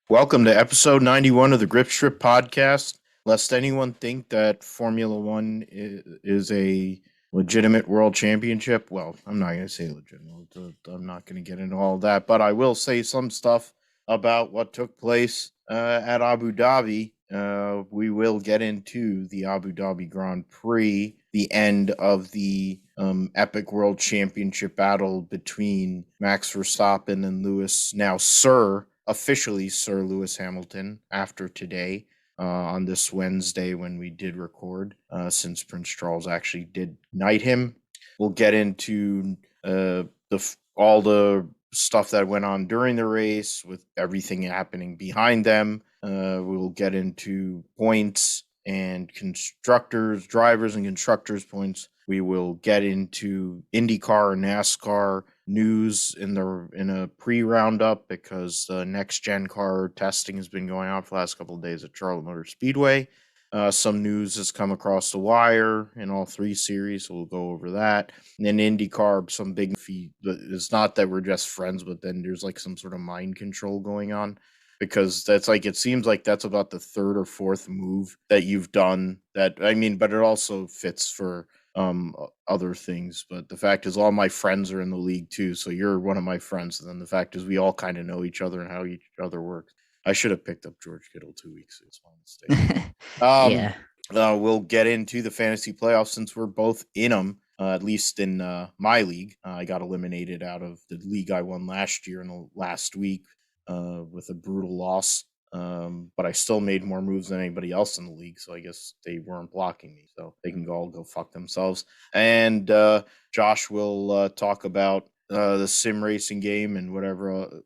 Welcome to episode 91 of the Grip Strip podcast. Lest anyone think that Formula One is a legitimate world championship. Well, I'm not going to say legitimate. I'm not going to get into all that, but I will say some stuff about what took place at Abu Dhabi. We will get into the Abu Dhabi Grand Prix, the end of the epic world championship battle between Max Verstappen and Lewis, now officially Sir Lewis Hamilton, after today, on this Wednesday when we did record, since Prince Charles actually did knight him. We'll get into all the stuff that went on during the race with everything happening behind them. We'll get into points and constructors, drivers and constructors points. We will get into IndyCar and NASCAR news in a pre-roundup because the NextGen car testing has been going on for the last couple of days at Charlotte Motor Speedway. Some news has come across the wire in all three series, so we'll go over that. And then IndyCar, some big feat. It's not that we're just friends, but then there's like some sort of mind control going on, because that's like, it seems like that's about the third or fourth move that you've done. But it also fits for other things. But the fact is, all my friends are in the league too, so you're one of my friends. And then the fact is, we all kind of know each other and how each other works. I should have picked up George Kittle 2 weeks ago. It's my mistake. Yeah. We'll get into the fantasy playoffs since we're both in them. At least in my league, I got eliminated out of the league I won last year in the last week with a brutal loss. But I still made more moves than anybody else in the league, so I guess they weren't blocking me, so they can all go fuck themselves. And Josh will talk about the sim racing game and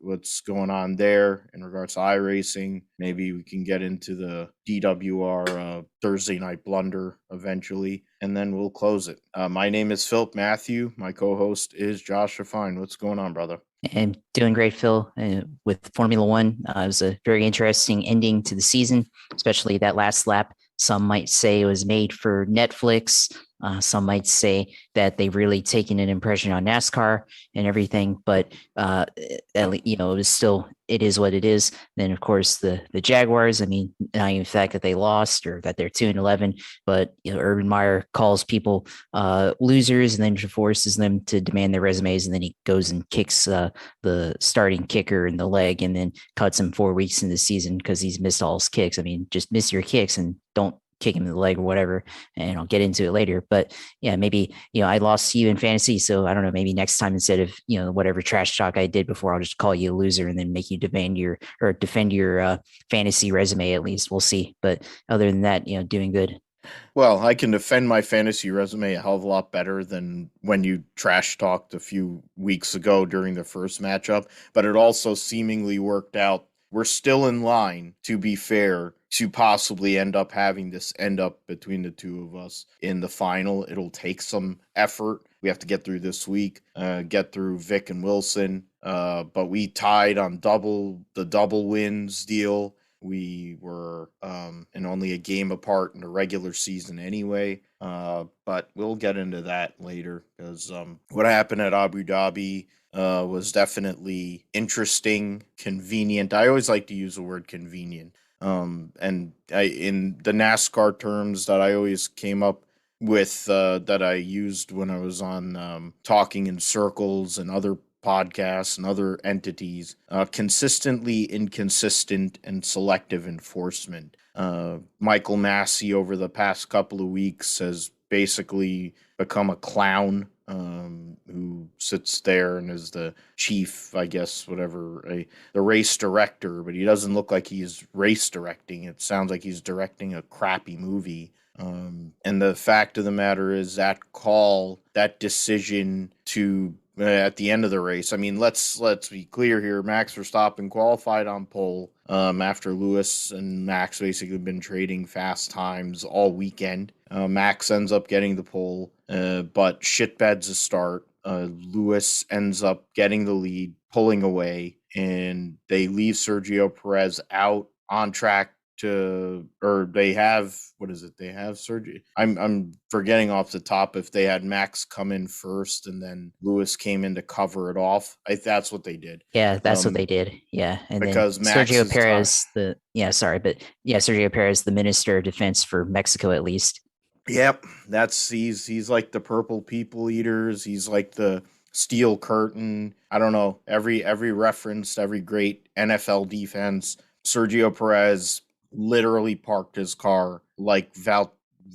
what's going on there in regards to iRacing. Maybe we can get into the DWR Thursday night blunder eventually, and then we'll close it. My name is Philip Matthew. My co-host is Josh Fine. What's going on, brother? And doing great, Phil, with Formula One. It was a very interesting ending to the season, especially that last lap. Some might say it was made for Netflix. Some might say that they've really taken an impression on NASCAR and everything, but it was still, it is what it is. Then, of course, the Jaguars. I mean, not even the fact that they lost or that they're 2-11, but Urban Meyer calls people losers and then forces them to demand their resumes, and then he goes and kicks the starting kicker in the leg, and then cuts him 4 weeks in the season because he's missed all his kicks. I mean, just miss your kicks and don't kick him in the leg or whatever. And I'll get into it later. But yeah, maybe, I lost you in fantasy. So I don't know, maybe next time, instead of, whatever trash talk I did before, I'll just call you a loser and then make you defend your fantasy resume. At least we'll see. But other than that, doing good. Well, I can defend my fantasy resume a hell of a lot better than when you trash talked a few weeks ago during the first matchup, but it also seemingly worked out. We're still in line, to be fair, to possibly end up having this end up between the two of us in the final. It'll take some effort. We have to get through this week, get through Vic and Wilson, but we tied on the double wins deal. We were in only a game apart in the regular season anyway, but we'll get into that later, because what happened at Abu Dhabi was definitely interesting, convenient. I always like to use the word convenient. And in the NASCAR terms that I always came up with, that I used when I was on Talking in Circles and other podcasts and other entities, consistently inconsistent and selective enforcement. Michael Massey, over the past couple of weeks, has basically become a clown, who sits there and is the chief, I guess, the race director, but he doesn't look like he's race directing. It sounds like he's directing a crappy movie. And the fact of the matter is, that decision to at the end of the race. I mean, let's be clear here. Max Verstappen qualified on pole, after Lewis and Max basically been trading fast times all weekend. Max ends up getting the pole, but shitbeds a start. Lewis ends up getting the lead, pulling away, and they leave Sergio Perez out on track or they have, what is it? They have Sergio. I'm forgetting off the top if they had Max come in first and then Lewis came in to cover it off. That's what they did. Yeah, that's what they did. Yeah. And then Because Max's time. Sergio Perez, the Minister of Defense for Mexico, at least. Yep, he's like the purple people eaters. He's like the steel curtain. I don't know. Every reference, every great NFL defense. Sergio Perez literally parked his car like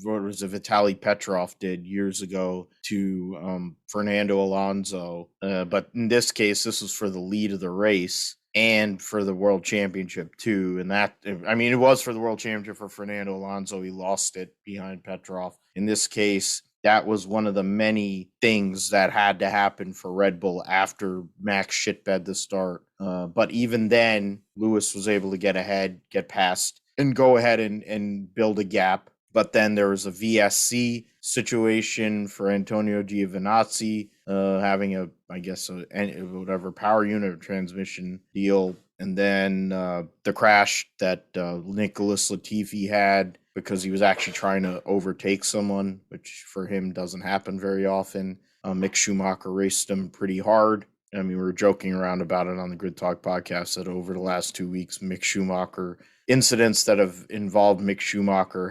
what was it, Vitaly Petrov did years ago to Fernando Alonso. But in this case, this was for the lead of the race and for the world championship too. And that, I mean, it was for the world championship for Fernando Alonso. He lost it behind Petrov. In this case, that was one of the many things that had to happen for Red Bull after Max shitbed the start. But even then, Lewis was able to get ahead, get past, and go ahead and build a gap. But then there was a VSC situation for Antonio Giovinazzi having whatever power unit or transmission deal. And then the crash that Nicholas Latifi had because he was actually trying to overtake someone, which for him doesn't happen very often. Mick Schumacher raced him pretty hard. I mean, we were joking around about it on the Grid Talk podcast that over the last 2 weeks, Mick Schumacher incidents that have involved Mick Schumacher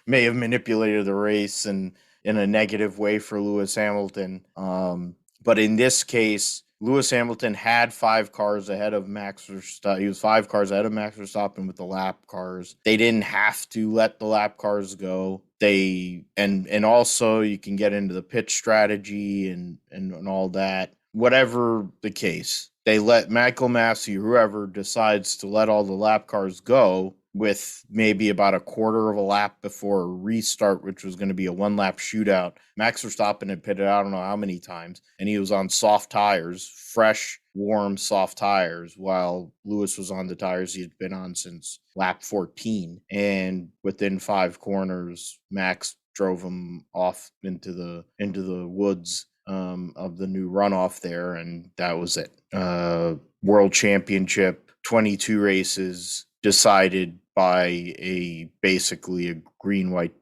may have manipulated the race and in a negative way for Lewis Hamilton. But in this case, Lewis Hamilton had 5 cars ahead of Max Verstappen. He was 5 cars ahead of Max Verstappen with the lap cars. They didn't have to let the lap cars go. And also you can get into the pit strategy and all that. Whatever the case, they let Michael Massey, whoever decides to let all the lap cars go with maybe about a quarter of a lap before a restart, which was going to be a 1-lap shootout. Max Verstappen had pitted I don't know how many times, and he was on soft tires, fresh, warm, soft tires, while Lewis was on the tires he'd been on since lap 14. And within 5 corners, Max drove him off into the woods of the new runoff there, and that was it. World Championship, 22 races, decided by basically a green-white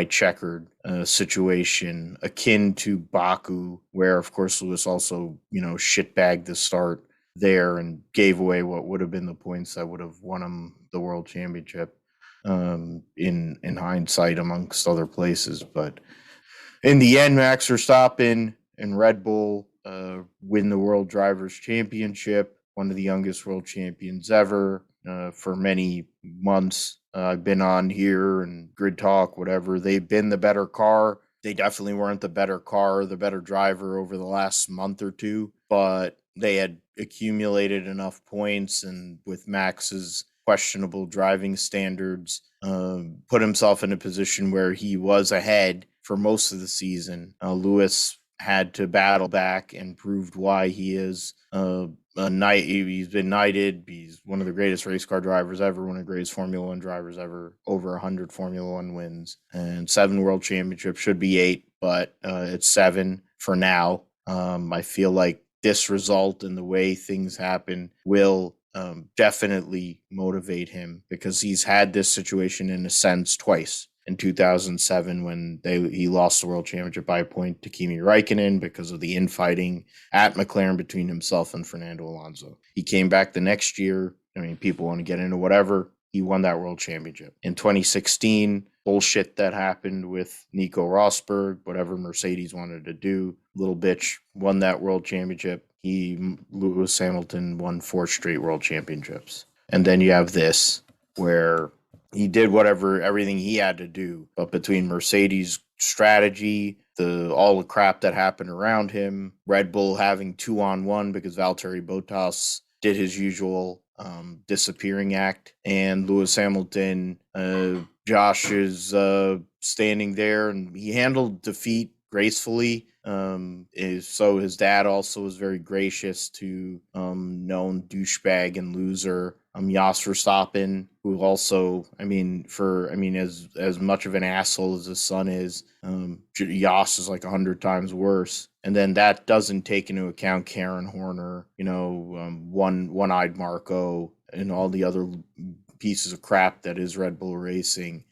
checkered situation akin to Baku, where of course Lewis also shitbagged the start there and gave away what would have been the points that would have won him the world championship in hindsight, amongst other places. But in the end, Max Verstappen and Red Bull win the World Drivers' Championship, one of the youngest world champions ever. For many months, I've been on here and Grid Talk, whatever. They've been the better car. They definitely weren't the better car, the better driver over the last month or two, but they had accumulated enough points, and with Max's questionable driving standards, put himself in a position where he was ahead for most of the season. Lewis had to battle back and proved why he is he's been knighted. He's one of the greatest race car drivers ever, one of the greatest Formula One drivers ever, over 100 Formula One wins, and 7 world championships. Should be 8, but it's 7 for now. I feel like this result and the way things happen will definitely motivate him, because he's had this situation in a sense twice. In 2007, when he lost the world championship by a point to Kimi Räikkönen because of the infighting at McLaren between himself and Fernando Alonso. He came back the next year. I mean, people want to get into whatever. He won that world championship. In 2016, bullshit that happened with Nico Rosberg, whatever Mercedes wanted to do, little bitch won that world championship. Lewis Hamilton won 4 straight world championships. And then you have this, where he did everything he had to do, but between Mercedes' strategy, all the crap that happened around him, Red Bull having 2-on-1 because Valtteri Bottas did his usual disappearing act, and Lewis Hamilton, Josh is standing there, and he handled defeat gracefully. So his dad also was very gracious to known douchebag and loser Jos Verstappen, who also, as much of an asshole as his son is, Jos is like 100 times worse. And then that doesn't take into account Karen Horner, one-eyed Marco, and all the other pieces of crap that is Red Bull Racing.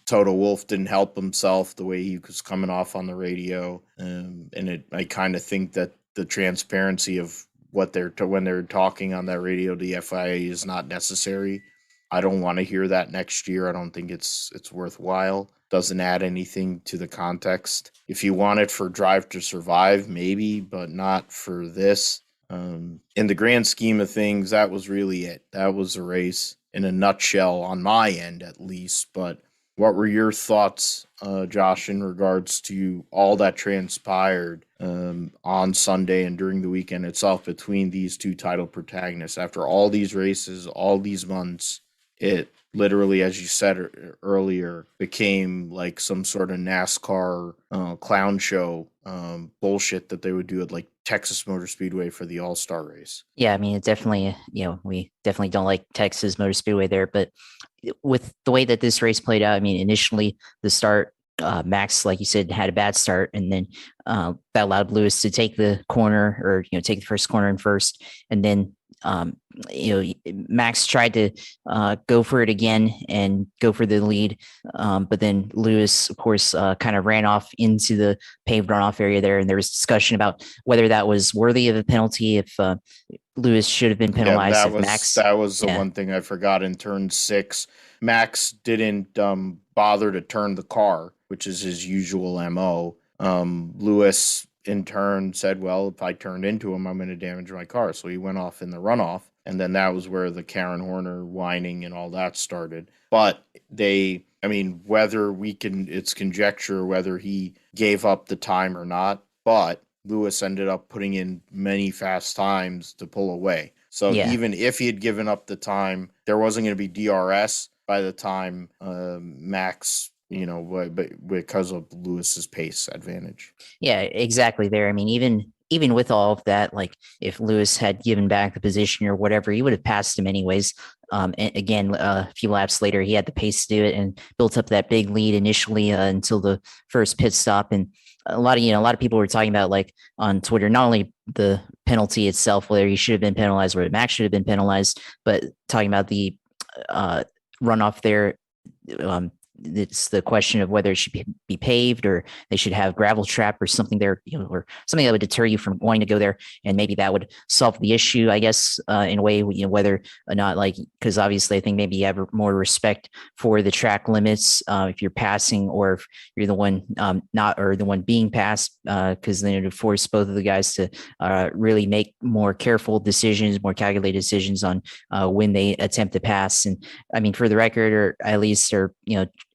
Toto Wolff didn't help himself the way he was coming off on the radio, I kind of think that the transparency of what when they're talking on that radio to the FIA is not necessary. I don't want to hear that next year. I don't think it's worthwhile. Doesn't add anything to the context. If you want it for Drive to Survive, maybe, but not for this. In the grand scheme of things, that was really it. That was a race in a nutshell on my end, at least. But what were your thoughts, Josh, in regards to all that transpired on Sunday and during the weekend itself between these two title protagonists? After all these races, all these months, it literally, as you said earlier, became like some sort of NASCAR clown show bullshit that they would do at like Texas Motor Speedway for the All-Star race. Yeah, I mean, it definitely, we definitely don't like Texas Motor Speedway there, but with the way that this race played out, I mean, initially the start, Max, like you said, had a bad start, and then that allowed Lewis to take the corner, or take the first corner in first, and then Max tried to go for it again and go for the lead, but then Lewis, of course, kind of ran off into the paved runoff area there, and there was discussion about whether that was worthy of a penalty, if Lewis should have been penalized. That was the one thing I forgot in turn 6. Max didn't bother to turn the car, which is his usual MO. Lewis in turn said, well, if I turned into him, I'm going to damage my car. So he went off in the runoff. And then that was where the Karen Horner whining and all that started. But whether it's conjecture whether he gave up the time or not, but Lewis ended up putting in many fast times to pull away. So even if he had given up the time, there wasn't going to be DRS by the time Max, because of Lewis's pace advantage. Yeah, exactly there. I mean, even with all of that, like if Lewis had given back the position or whatever, he would have passed him anyways. And again, a few laps later, he had the pace to do it and built up that big lead initially until the first pit stop. And a lot of people were talking about, like on Twitter, not only the penalty itself, whether he should have been penalized, whether Max should have been penalized, but talking about the runoff there. It's the question of whether it should be paved, or they should have gravel trap or something there, or something that would deter you from wanting to go there. And maybe that would solve the issue, I guess, in a way, whether or not, because obviously I think maybe you have more respect for the track limits if you're passing, or if you're the one the one being passed, because then it would force both of the guys to really make more careful decisions, more calculated decisions on when they attempt to pass. And I mean, for the record, or at least,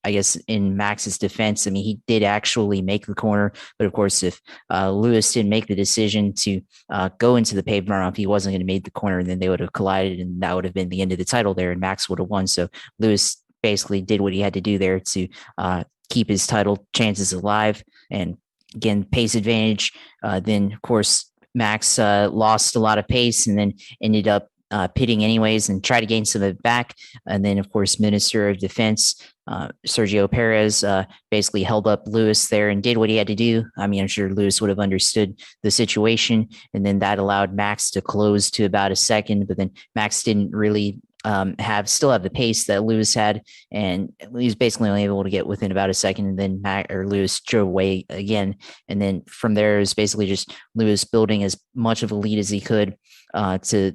I guess in Max's defense, I mean, he did actually make the corner, but of course, if Lewis didn't make the decision to go into the paved runoff, he wasn't going to make the corner, and then they would have collided, and that would have been the end of the title there, and Max would have won. So Lewis basically did what he had to do there to keep his title chances alive. And again, pace advantage. Then, of course, Max lost a lot of pace, and then ended up pitting anyways and try to gain some of it back. And then, of course, Minister of Defense Sergio Perez basically held up Lewis there and did what he had to do. I mean, I'm sure Lewis would have understood the situation, and then that allowed Max to close to about a second. But then Max didn't really still have the pace that Lewis had, and he was basically only able to get within about a second, and then Lewis drove away again. And then from there, it was basically just Lewis building as much of a lead as he could to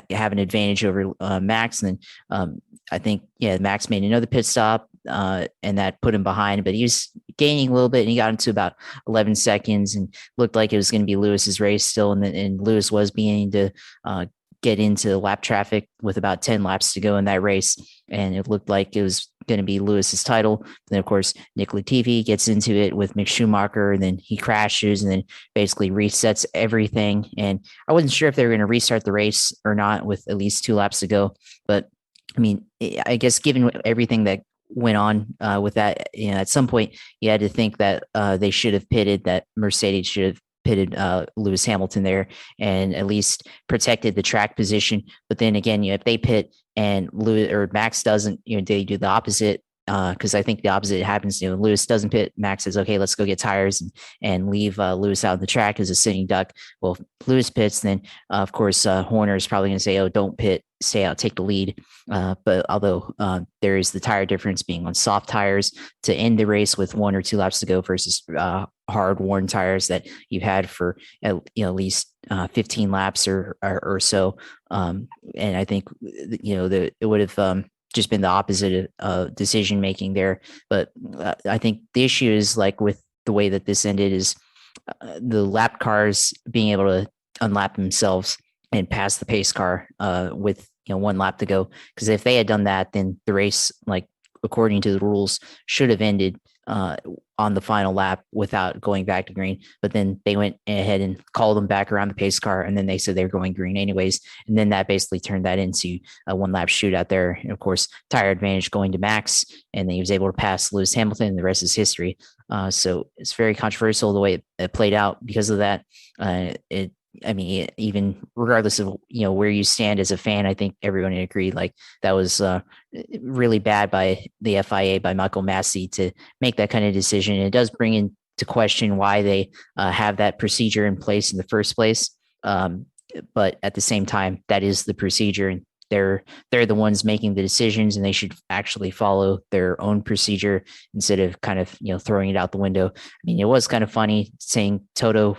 have an advantage over Max. And then I think Max made another pit stop and that put him behind, but he was gaining a little bit, and he got into about 11 seconds and looked like it was going to be Lewis's race still. And Lewis was beginning to get into lap traffic with about 10 laps to go in that race, and it looked like it was going to be Lewis's title. Then, of course, Nick Latifi gets into it with Mick Schumacher, and then he crashes and then basically resets everything. And I wasn't sure if they were going to restart the race or not with at least 2 laps to go. But I mean, I guess given everything that went on with that, at some point you had to think that they should have pitted, that Mercedes should have pitted Lewis Hamilton there and at least protected the track position. But then again, if they pit and Lewis or Max doesn't, they do the opposite. Because I think the opposite happens. Lewis doesn't pit. Max says, "Okay, let's go get tires and leave Lewis out of the track as a sitting duck." Well, if Lewis pits, then of course Horner is probably going to say, "Oh, don't pit." stay out, take the lead. But although there is the tire difference being on soft tires to end the race with 1 or 2 laps to go versus hard worn tires that you've had for at least 15 laps or so. And I think it would have just been the opposite of decision making there. But I think the issue is like with the way that this ended is the lap cars being able to unlap themselves and pass the pace car with 1 lap to go. Because if they had done that, then the race, like according to the rules, should have ended on the final lap without going back to green. But then they went ahead and called them back around the pace car, and then they said they're going green anyways. And then that basically turned that into a 1 lap shootout there. And of course, tire advantage going to Max, and then he was able to pass Lewis Hamilton, and the rest is history. So it's very controversial the way it played out because of that. Even regardless of where you stand as a fan, I think everyone agreed like that was really bad by the FIA, by Michael Massey, to make that kind of decision. It does bring into question why they have that procedure in place in the first place. But at the same time, that is the procedure, and they're the ones making the decisions, and they should actually follow their own procedure instead of kind of throwing it out the window. I mean, it was kind of funny seeing Toto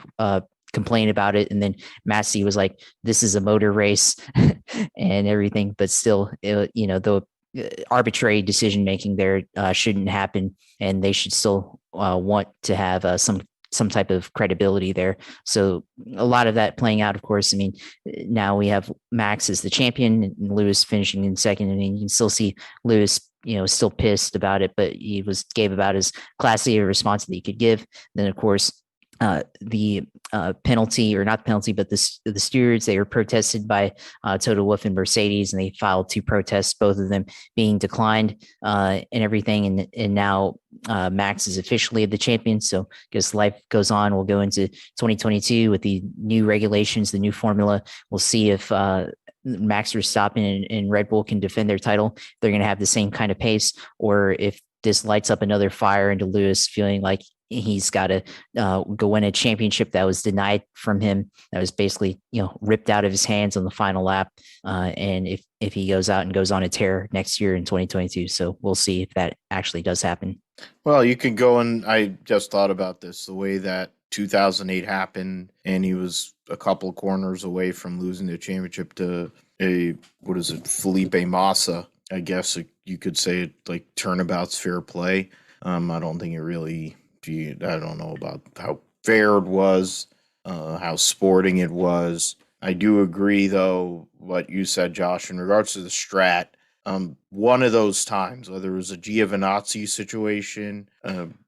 complain about it, and then Massey was like, "This is a motor race," and everything. But still, the arbitrary decision making there shouldn't happen, and they should still want to have some type of credibility there. So a lot of that playing out, of course. I mean, now we have Max as the champion and Lewis finishing in second. I mean, you can still see Lewis, still pissed about it, but he gave about as classy a response that he could give. Then, of course, the penalty, or not the penalty, but the stewards, they were protested by Toto Wolff and Mercedes, and they filed 2 protests, both of them being declined and everything. And now Max is officially the champion. So I guess life goes on. We'll go into 2022 with the new regulations, the new formula. We'll see if Max Verstappen and Red Bull can defend their title. They're going to have the same kind of pace, or if this lights up another fire into Lewis feeling like he's got to go win a championship that was denied from him, that was basically ripped out of his hands on the final lap. And if he goes out and goes on a tear next year in 2022, so we'll see if that actually does happen. Well, you could go, and I just thought about this, the way that 2008 happened, and he was a couple corners away from losing the championship to Felipe Massa. I guess you could say it like turnabout's fair play. I don't think it really. I don't know about how fair it was, how sporting it was. I do agree, though, what you said, Josh, in regards to the strat. One of those times, whether it was a Giovinazzi situation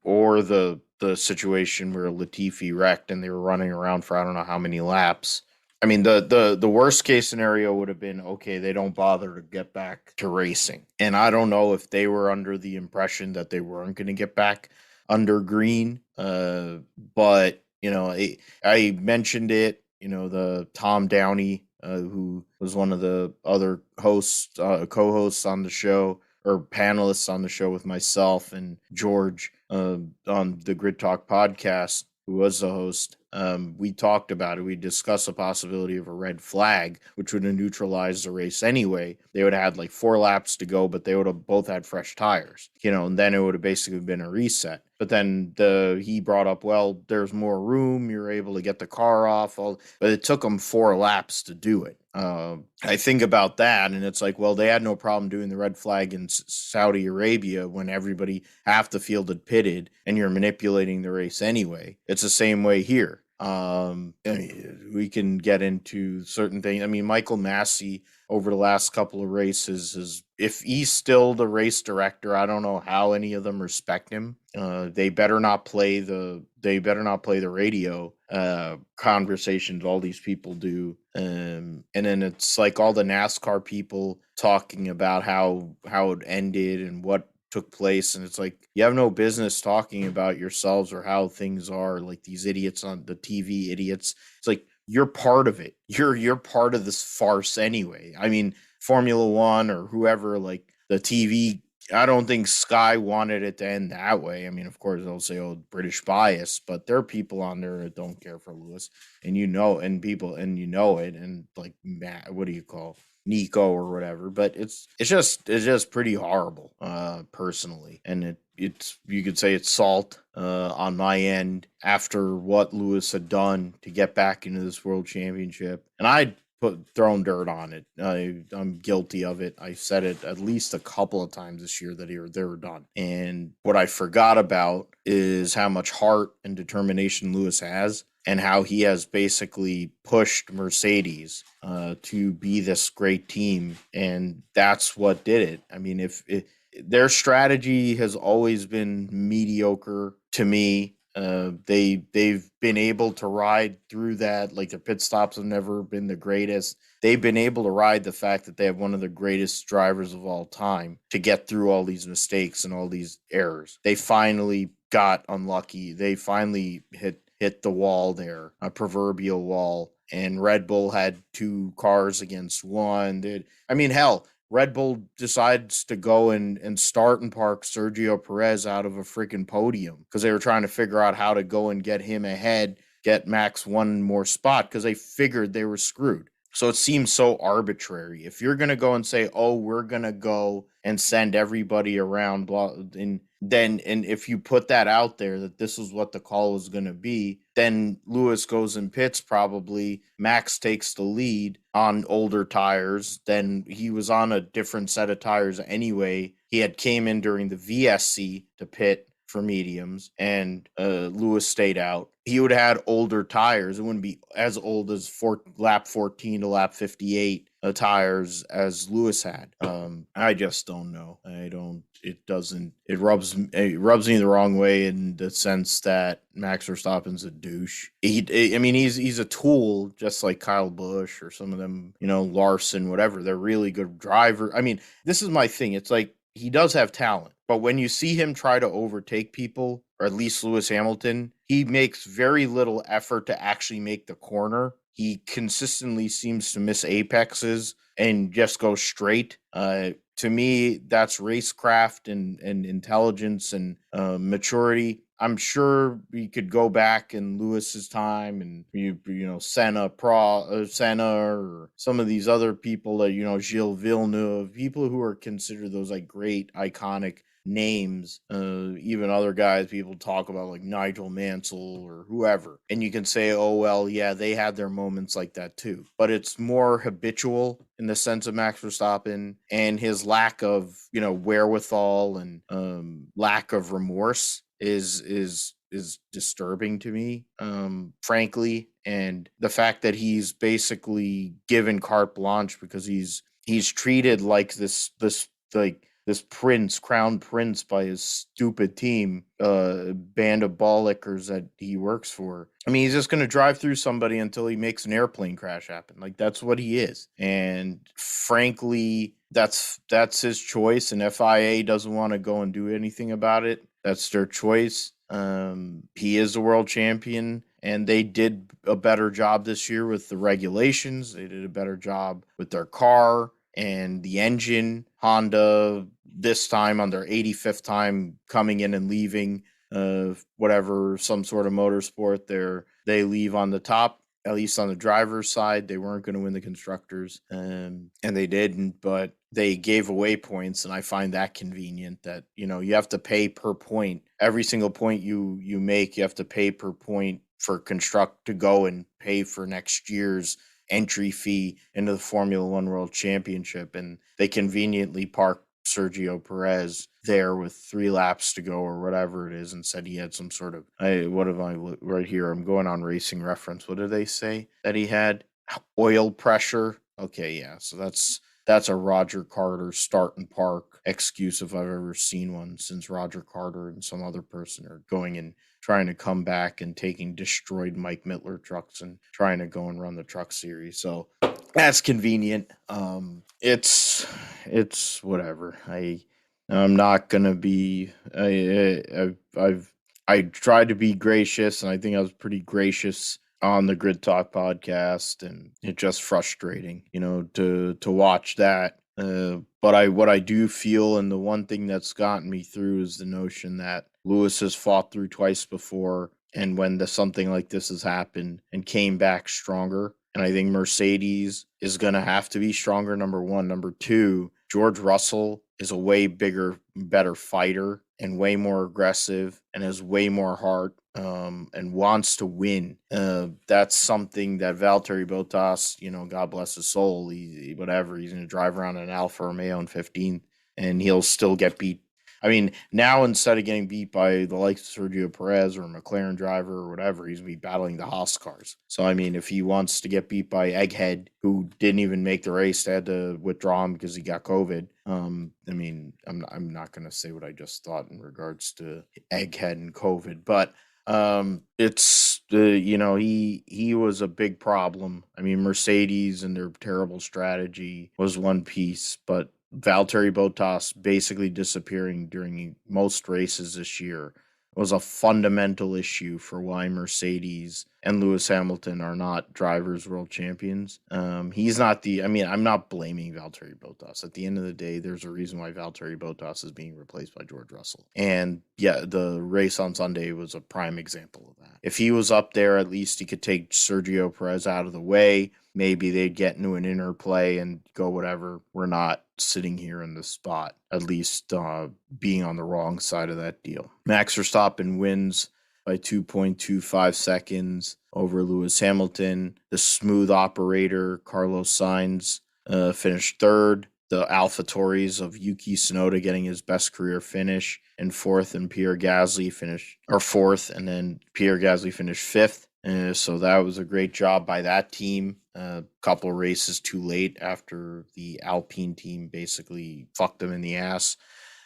or the situation where Latifi wrecked and they were running around for I don't know how many laps. I mean, the worst case scenario would have been, okay, they don't bother to get back to racing. And I don't know if they were under the impression that they weren't going to get back under green. But, I mentioned it, the Tom Downey, who was one of the other hosts, co-hosts on the show, or panelists on the show with myself and George on the Grid Talk podcast, who was the host. We talked about it. We discussed the possibility of a red flag, which would have neutralized the race anyway. They would have had like 4 laps to go, but they would have both had fresh tires, and then it would have basically been a reset. But then he brought up, well, there's more room. You're able to get the car off. But it took them 4 laps to do it. I think about that, and it's like, well, they had no problem doing the red flag in Saudi Arabia when half the field had pitted, and you're manipulating the race anyway. It's the same way here. We can get into certain things. I mean, Michael Massey over the last couple of races if he's still the race director, I don't know how any of them respect him. They better not play the radio conversations all these people do. And then it's like all the NASCAR people talking about how it ended and what took place, and it's like, you have no business talking about yourselves or how things are, like these idiots on the TV idiots. It's like, you're part of it. You're part of this farce anyway. I mean, Formula One or whoever, like the TV I don't think Sky wanted it to end that way. I mean, of course, they'll say, "Oh, British bias," but there are people on there that don't care for Lewis, and it, and like Matt, what do you call Nico or whatever? But it's just pretty horrible, personally, and it's you could say it's salt, on my end after what Lewis had done to get back into this world championship, and I thrown dirt on it. I'm guilty of it. I said it at least a couple of times this year that they were done. And what I forgot about is how much heart and determination Lewis has, and how he has basically pushed Mercedes, to be this great team, and that's what did it. I mean, if it, their strategy has always been mediocre to me. They've been able to ride through that. Like their pit stops have never been the greatest. They've been able to ride the fact that they have one of the greatest drivers of all time to get through all these mistakes and all these errors. They finally got unlucky. They finally hit the wall there, a proverbial wall. And Red Bull had two cars against one. I mean, hell, Red Bull decides to go and start and park Sergio Perez out of a freaking podium because they were trying to figure out how to go and get him ahead, get Max one more spot because they figured they were screwed. So it seems so arbitrary. If you're going to go and say, "Oh, we're going to go and send everybody around," blah, and if you put that out there that this is what the call is going to be, then Lewis goes and pits probably. Max takes the lead on older tires. Then he was on a different set of tires anyway. He had came in during the VSC to pit for mediums, and Lewis stayed out. He would have had older tires. It wouldn't be as old as lap 14 to lap 58 tires as Lewis had. I just don't know. I don't. It doesn't. It rubs me the wrong way in the sense that Max Verstappen's a douche. I mean, he's a tool, just like Kyle Busch or some of them. Larson, whatever. They're really good driver. I mean, this is my thing. It's like he does have talent, but when you see him try to overtake people, or at least Lewis Hamilton, he makes very little effort to actually make the corner. He consistently seems to miss apexes and just go straight. To me, that's racecraft and intelligence and maturity. I'm sure we could go back in Lewis's time and Senna or some of these other people that Gilles Villeneuve, people who are considered those like great iconic names, even other guys people talk about like Nigel Mansell or whoever, and you can say, "Oh well, yeah, they had their moments like that too," but it's more habitual in the sense of Max Verstappen and his lack of wherewithal and lack of remorse is disturbing to me, frankly. And the fact that he's basically given carte blanche because he's treated like this crown prince by his stupid team, band of ballickers that he works for. I mean, he's just going to drive through somebody until he makes an airplane crash happen. Like, that's what he is. And frankly, that's his choice. And FIA doesn't want to go and do anything about it. That's their choice. He is the world champion, and they did a better job this year with the regulations. They did a better job with their car and the engine. Honda, this time on their 85th time coming in and leaving some sort of motorsport, they leave on the top, at least on the driver's side. They weren't going to win the constructors, and they didn't, but they gave away points, and I find that convenient that you have to pay per point. Every single point you make, you have to pay per point for construct to go and pay for next year's entry fee into the Formula One World Championship, and they conveniently parked Sergio Perez there with 3 laps to go or whatever it is, and said he had some sort of right here? I'm going on Racing Reference. What do they say that he had? Oil pressure. Okay, yeah. So that's a Roger Carter start and park excuse if I've ever seen one, since Roger Carter and some other person are going and trying to come back and taking destroyed Mike Mittler trucks and trying to go and run the truck series. So that's convenient. It's whatever. I'm not gonna be. I tried to be gracious, and I think I was pretty gracious on the Grid Talk podcast, and it's just frustrating, to watch that But what I do feel, and the one thing that's gotten me through, is the notion that Lewis has fought through twice before, and when something like this has happened and came back stronger. And I think Mercedes is going to have to be stronger. Number one, number two, George Russell is a way bigger, better fighter and way more aggressive and has way more heart, and wants to win. That's something that Valtteri Bottas, God bless his soul, whatever, he's going to drive around an Alfa Romeo in 15th, and he'll still get beat. I mean, now instead of getting beat by the likes of Sergio Perez or a McLaren driver or whatever, he's going to be battling the Haas cars. So, I mean, if he wants to get beat by Egghead, who didn't even make the race, they had to withdraw him because he got COVID. I mean, I'm not going to say what I just thought in regards to Egghead and COVID, but it's he was a big problem. I mean, Mercedes and their terrible strategy was one piece, but Valtteri Bottas basically disappearing during most races this year was a fundamental issue for why Mercedes and Lewis Hamilton are not drivers world champions. He's not I mean, I'm not blaming Valtteri Bottas. At the end of the day, there's a reason why Valtteri Bottas is being replaced by George Russell. And yeah, the race on Sunday was a prime example of that. If he was up there, at least he could take Sergio Perez out of the way. Maybe they'd get into an interplay and go whatever. We're not sitting here in this spot, at least being on the wrong side of that deal. Max Verstappen wins by 2.25 seconds over Lewis Hamilton. The smooth operator, Carlos Sainz, finished third. The AlphaTauris of Yuki Tsunoda getting his best career finish in fourth, and Pierre Gasly finished fourth, and then Pierre Gasly finished fifth. So that was a great job by that team. A couple races too late after the Alpine team basically fucked them in the ass.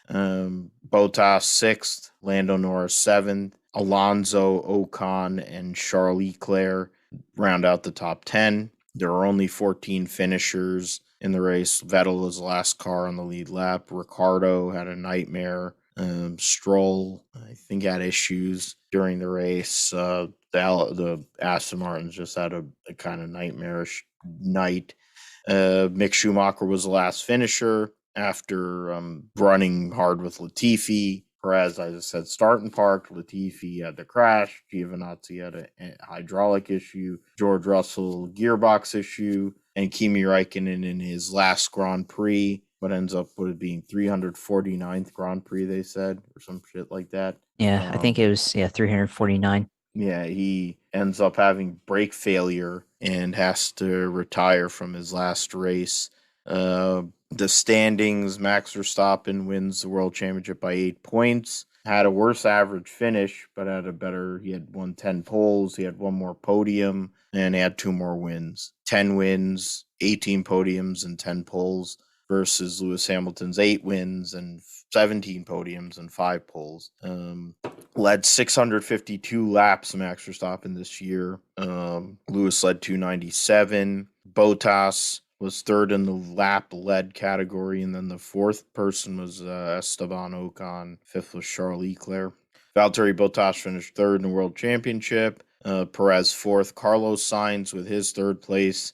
Bottas sixth, Lando Norris seventh, Alonso, Ocon, and Charles Leclerc round out the top 10. There are only 14 finishers in the race. Vettel was the last car on the lead lap. Ricciardo had a nightmare. Stroll, I think, had issues during the race. The Aston Martins just had a kind of nightmarish night. Mick Schumacher was the last finisher after running hard with Latifi. Perez, I just said, starting park. Latifi had the crash. Giovinazzi had a hydraulic issue. George Russell gearbox issue. And Kimi Räikkönen in his last Grand Prix, what ends up with it being 349th Grand Prix, they said, or some shit like that. Yeah, I think it was 349. Yeah, he ends up having brake failure and has to retire from his last race. The standings, Max Verstappen wins the world championship by 8 points. Had a worse average finish, but he had won 10 poles. He had one more podium, and he had 2 more wins. 10 wins, 18 podiums, and 10 poles versus Lewis Hamilton's 8 wins and 17 podiums and 5 poles. Led 652 laps, Max Verstappen, this year. Lewis led 297. Bottas was third in the lap led category, and then the fourth person was Esteban Ocon. Fifth was Charles Leclerc. Valtteri Bottas finished third in the World Championship. Perez fourth. Carlos Sainz, with his third place,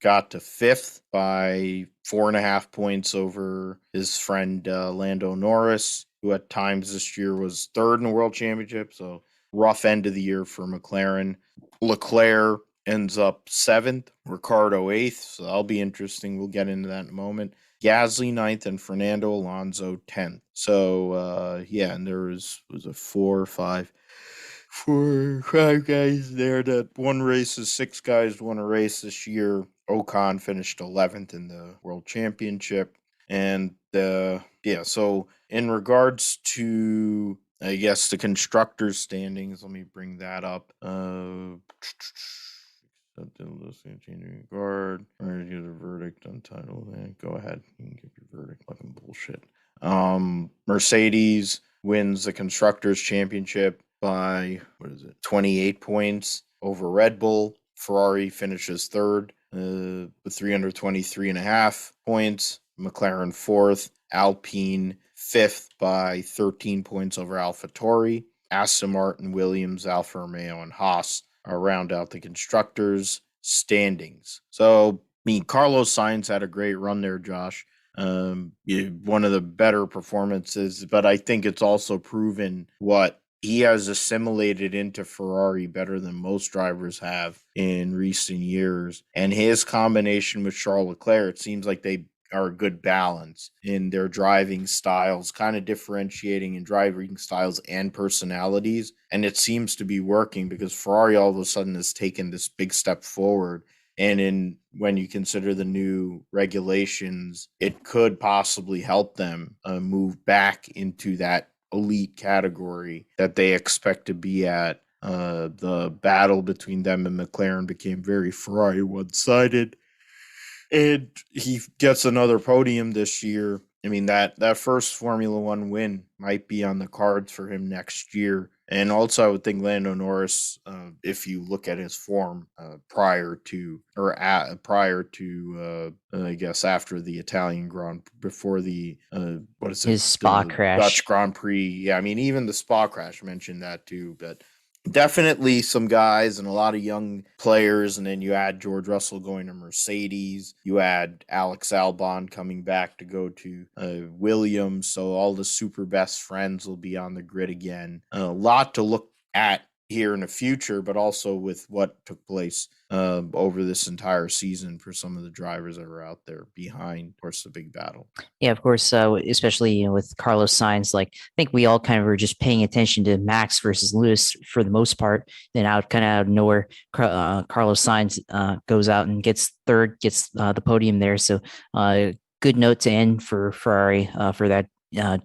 got to fifth by 4.5 points over his friend Lando Norris, who at times this year was third in the World Championship. So rough end of the year for McLaren. Leclerc ends up seventh, Ricciardo eighth, so that'll be interesting. We'll get into that in a moment. Gasly ninth, and Fernando Alonso 10th. So and there was a 4 or 5 guys there that won races. 6 guys won a race this year. Ocon finished 11th in the World Championship. And so in regards to, I guess, the constructors standings, let me bring that up. Guard, or get a verdict on title. Go ahead, you can give your verdict. Fucking bullshit. Mercedes wins the constructors championship by 28 points over Red Bull. Ferrari finishes third with 323.5 points. McLaren fourth. Alpine fifth by 13 points over AlphaTauri. Aston Martin, Williams, Alfa Romeo, and Haas round out the constructors standings. So mean, Carlos Sainz had a great run there, Josh. One of the better performances, but I think it's also proven what he has assimilated into Ferrari better than most drivers have in recent years. And his combination with Charles Leclerc, it seems like they are a good balance in their driving styles, kind of differentiating in driving styles and personalities. And it seems to be working because Ferrari all of a sudden has taken this big step forward. And in when you consider the new regulations, it could possibly help them move back into that elite category that they expect to be at. The battle between them and McLaren became very Ferrari one-sided, and he gets another podium this year. I mean, that first Formula One win might be on the cards for him next year. And also, I would think Lando Norris, if you look at his form prior to, I guess after the Italian Grand, before the what is it, His spa the crash. Dutch Grand Prix. Yeah, I mean, even the spa crash mentioned that too. But definitely some guys and a lot of young players, and then you add George Russell going to Mercedes, you add Alex Albon coming back to go to Williams, so all the super best friends will be on the grid again. A lot to look at here in the future, but also with what took place over this entire season for some of the drivers that were out there behind, of course, the big battle. Yeah, of course, especially with Carlos Sainz, like I think we all kind of were just paying attention to Max versus Lewis for the most part. Then out of nowhere, Carlos Sainz goes out and gets third, gets the podium there. So good note to end for Ferrari for that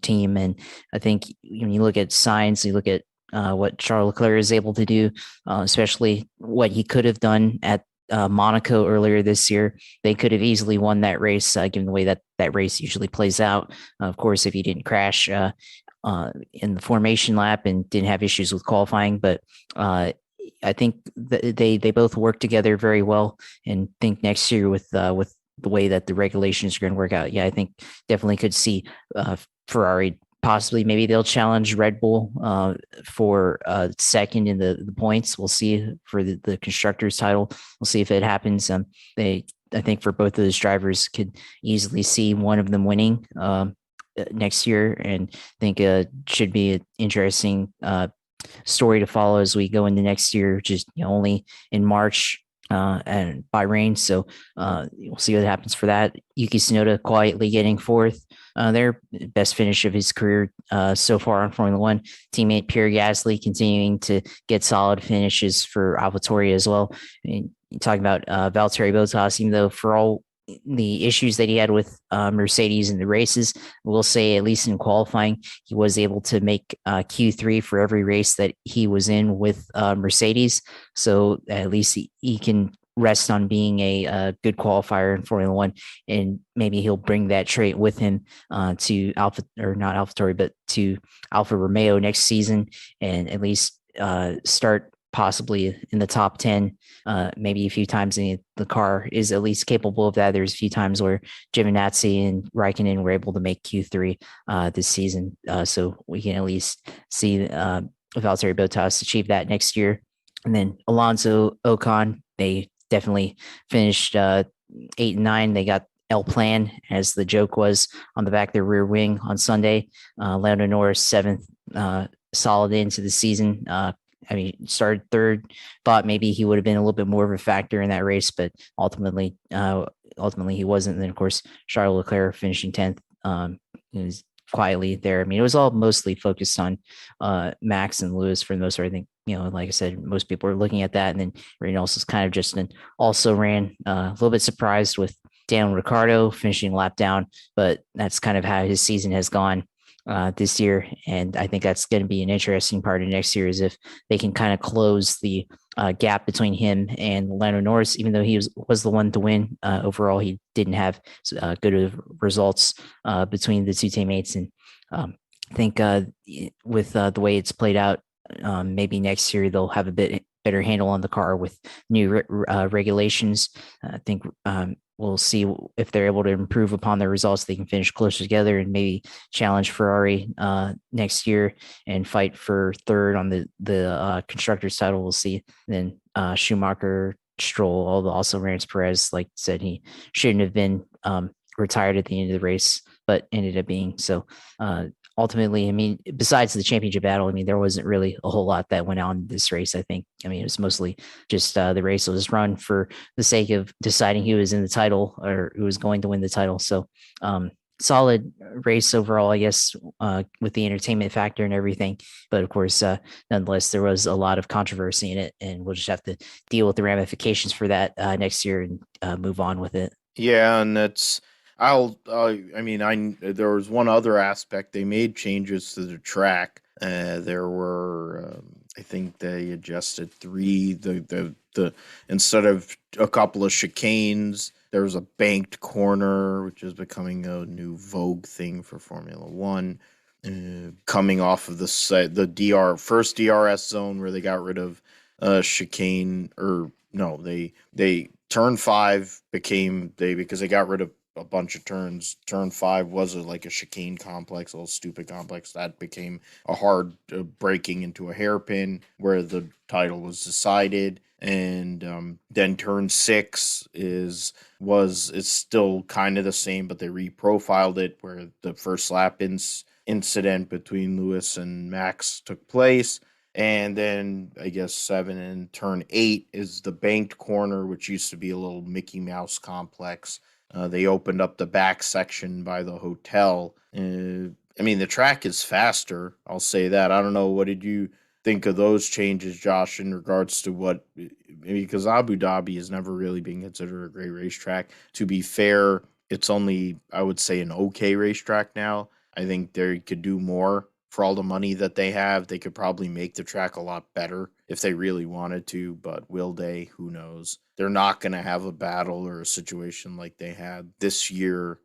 team. And I think when you look at Sainz, you look at what Charles Leclerc is able to do, especially what he could have done at Monaco earlier this year. They could have easily won that race, given the way that race usually plays out. Of course, if he didn't crash in the formation lap and didn't have issues with qualifying, but I think they both work together very well. And think next year with the way that the regulations are going to work out, yeah, I think definitely could see Ferrari. Possibly, maybe they'll challenge Red Bull for second in the points. We'll see for the constructors title. We'll see if it happens. I think for both of those drivers, could easily see one of them winning next year, and I think should be an interesting story to follow as we go into next year, which is only in March. And Bahrain, so we'll see what happens for that. Yuki Tsunoda quietly getting fourth. Their best finish of his career so far on Formula One. Teammate Pierre Gasly continuing to get solid finishes for AlphaTauri as well. I mean, talking about Valtteri Bottas, even though for all the issues that he had with Mercedes in the races, we'll say at least in qualifying, he was able to make Q3 for every race that he was in with Mercedes. So at least he can rest on being a good qualifier in Formula One, and maybe he'll bring that trait with him to not AlphaTauri, but to Alfa Romeo next season, and at least start possibly in the top 10, maybe a few times in the car is at least capable of that. There's a few times where Giovinazzi and Raikkonen were able to make Q3 this season. So we can at least see Valtteri Bottas achieve that next year. And then Alonso, Ocon, they definitely finished 8 and 9. They got El Plan, as the joke was, on the back of their rear wing on Sunday. Lando Norris, 7th, solid into the season. Started third. Thought maybe he would have been a little bit more of a factor in that race, but ultimately he wasn't. And then, of course, Charles Leclerc finishing 10th. Was quietly there. I mean, it was all mostly focused on Max and Lewis for the most part. I think, like I said, most people are looking at that. And then Reynolds is kind of just also ran a little bit surprised with Daniel Ricciardo finishing lap down, but that's kind of how his season has gone this year. And I think that's going to be an interesting part of next year, is if they can kind of close the gap between him and Lando Norris. Even though he was the one to win overall, he didn't have good results between the two teammates. And I think with the way it's played out, maybe next year they'll have a bit better handle on the car with new regulations. I think we'll see if they're able to improve upon their results. They can finish closer together and maybe challenge Ferrari next year and fight for third on the constructors title. We'll see. Then Schumacher, Stroll, although also Rance Perez, like said, he shouldn't have been retired at the end of the race, but ended up being. So ultimately, I mean, besides the championship battle, I mean, there wasn't really a whole lot that went on this race. I think, I mean, it was mostly just the race was run for the sake of deciding who was in the title or who was going to win the title. So solid race overall, I guess, with the entertainment factor and everything. But of course, nonetheless, there was a lot of controversy in it, and we'll just have to deal with the ramifications for that next year and move on with it. Yeah, and that's I mean, there was one other aspect. They made changes to the track. There were, I think they adjusted the instead of a couple of chicanes, there was a banked corner, which is becoming a new vogue thing for Formula One. Coming off of the first DRS zone where they got rid of chicane, or no, they turn five became they because they got rid of a bunch of turns. Turn five was like a chicane complex, a little stupid complex that became a hard breaking into a hairpin where the title was decided. And then turn six is still kind of the same, but they reprofiled it where the first lap incident between Lewis and Max took place. And then I guess seven and turn eight is the banked corner, which used to be a little Mickey Mouse complex. They opened up the back section by the hotel. I mean, the track is faster. I'll say that. I don't know. What did you think of those changes, Josh, in regards to what? Because Abu Dhabi has never really been considered a great racetrack. To be fair, it's only, I would say, an okay racetrack now. I think they could do more for all the money that they have. They could probably make the track a lot better if they really wanted to, but will they? Who knows? They're not going to have a battle or a situation like they had this year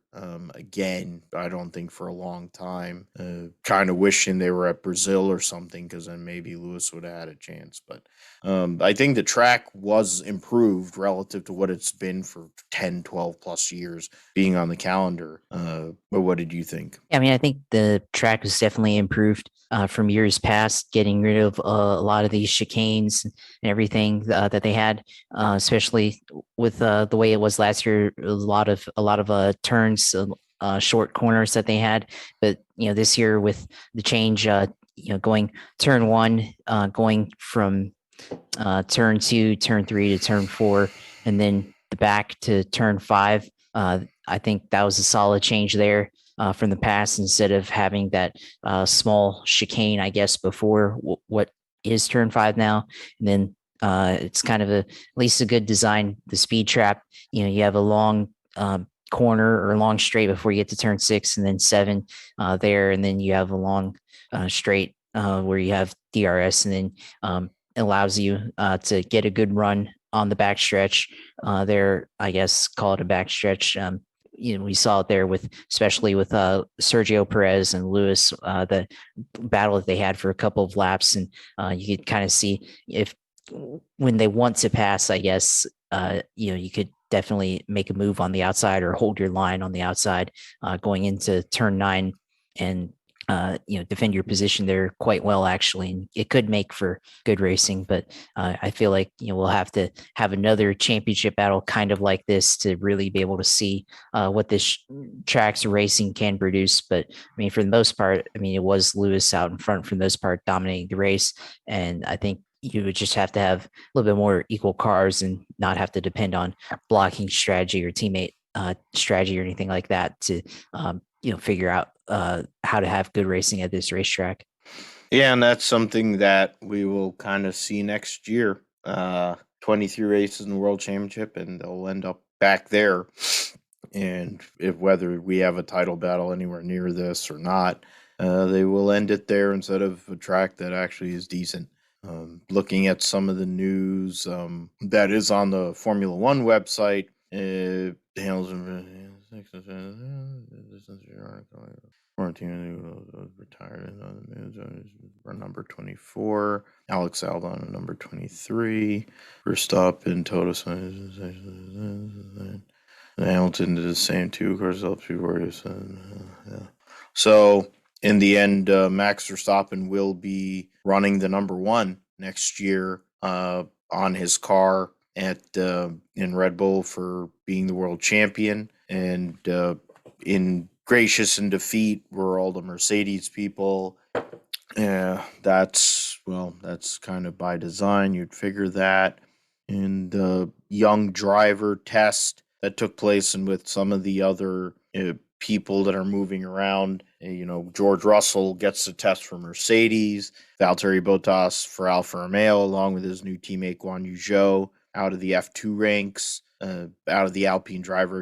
again, I don't think, for a long time. Kind of wishing they were at Brazil or something, because then maybe Lewis would have had a chance. But I think the track was improved relative to what it's been for 10, 12 plus years being on the calendar. But what did you think? Yeah, I mean, I think the track was definitely improved from years past, getting rid of a lot of these chicanes and everything that they had, especially with the way it was last year. A lot of turns, short corners that they had. But this year with the change, going turn one, going from turn two, turn three to turn four, and then the back to turn five. I think that was a solid change there from the past, instead of having that small chicane, I guess, before what is turn five now. And then it's kind of at least a good design. The speed trap, you have a long corner or long straight before you get to turn six, and then seven there. And then you have a long straight where you have DRS, and then allows you to get a good run on the backstretch there. I guess call it a backstretch. We saw it there especially with Sergio Perez and Lewis, the battle that they had for a couple of laps, and you could kind of see if when they want to pass, I guess, you could definitely make a move on the outside or hold your line on the outside going into turn nine, and defend your position there quite well, actually. And it could make for good racing, but I feel like, we'll have to have another championship battle kind of like this to really be able to see what this track's racing can produce. But I mean, for the most part, I mean, it was Lewis out in front for the most part, dominating the race. And I think you would just have to have a little bit more equal cars and not have to depend on blocking strategy or teammate strategy or anything like that to figure out how to have good racing at this racetrack. Yeah, and that's something that we will kind of see next year. 23 races in the World Championship, and they'll end up back there. And if whether we have a title battle anywhere near this or not, they will end it there instead of a track that actually is decent. Looking at some of the news that is on the Formula One website, Quarantine retired on number 24. Alex Albon on number 23. Verstappen, Toto. Hamilton did the same too. Of course, before he said, yeah. So in the end, Max Verstappen will be running the number one next year on his car. at in Red Bull for being the world champion, and in gracious in defeat were all the Mercedes people. Yeah, that's kind of by design. You'd figure that. And the young driver test that took place, and with some of the other people that are moving around, George Russell gets the test for Mercedes, Valtteri Bottas for Alfa Romeo, along with his new teammate Guan Yu Zhou out of the F2 ranks, out of the Alpine Driver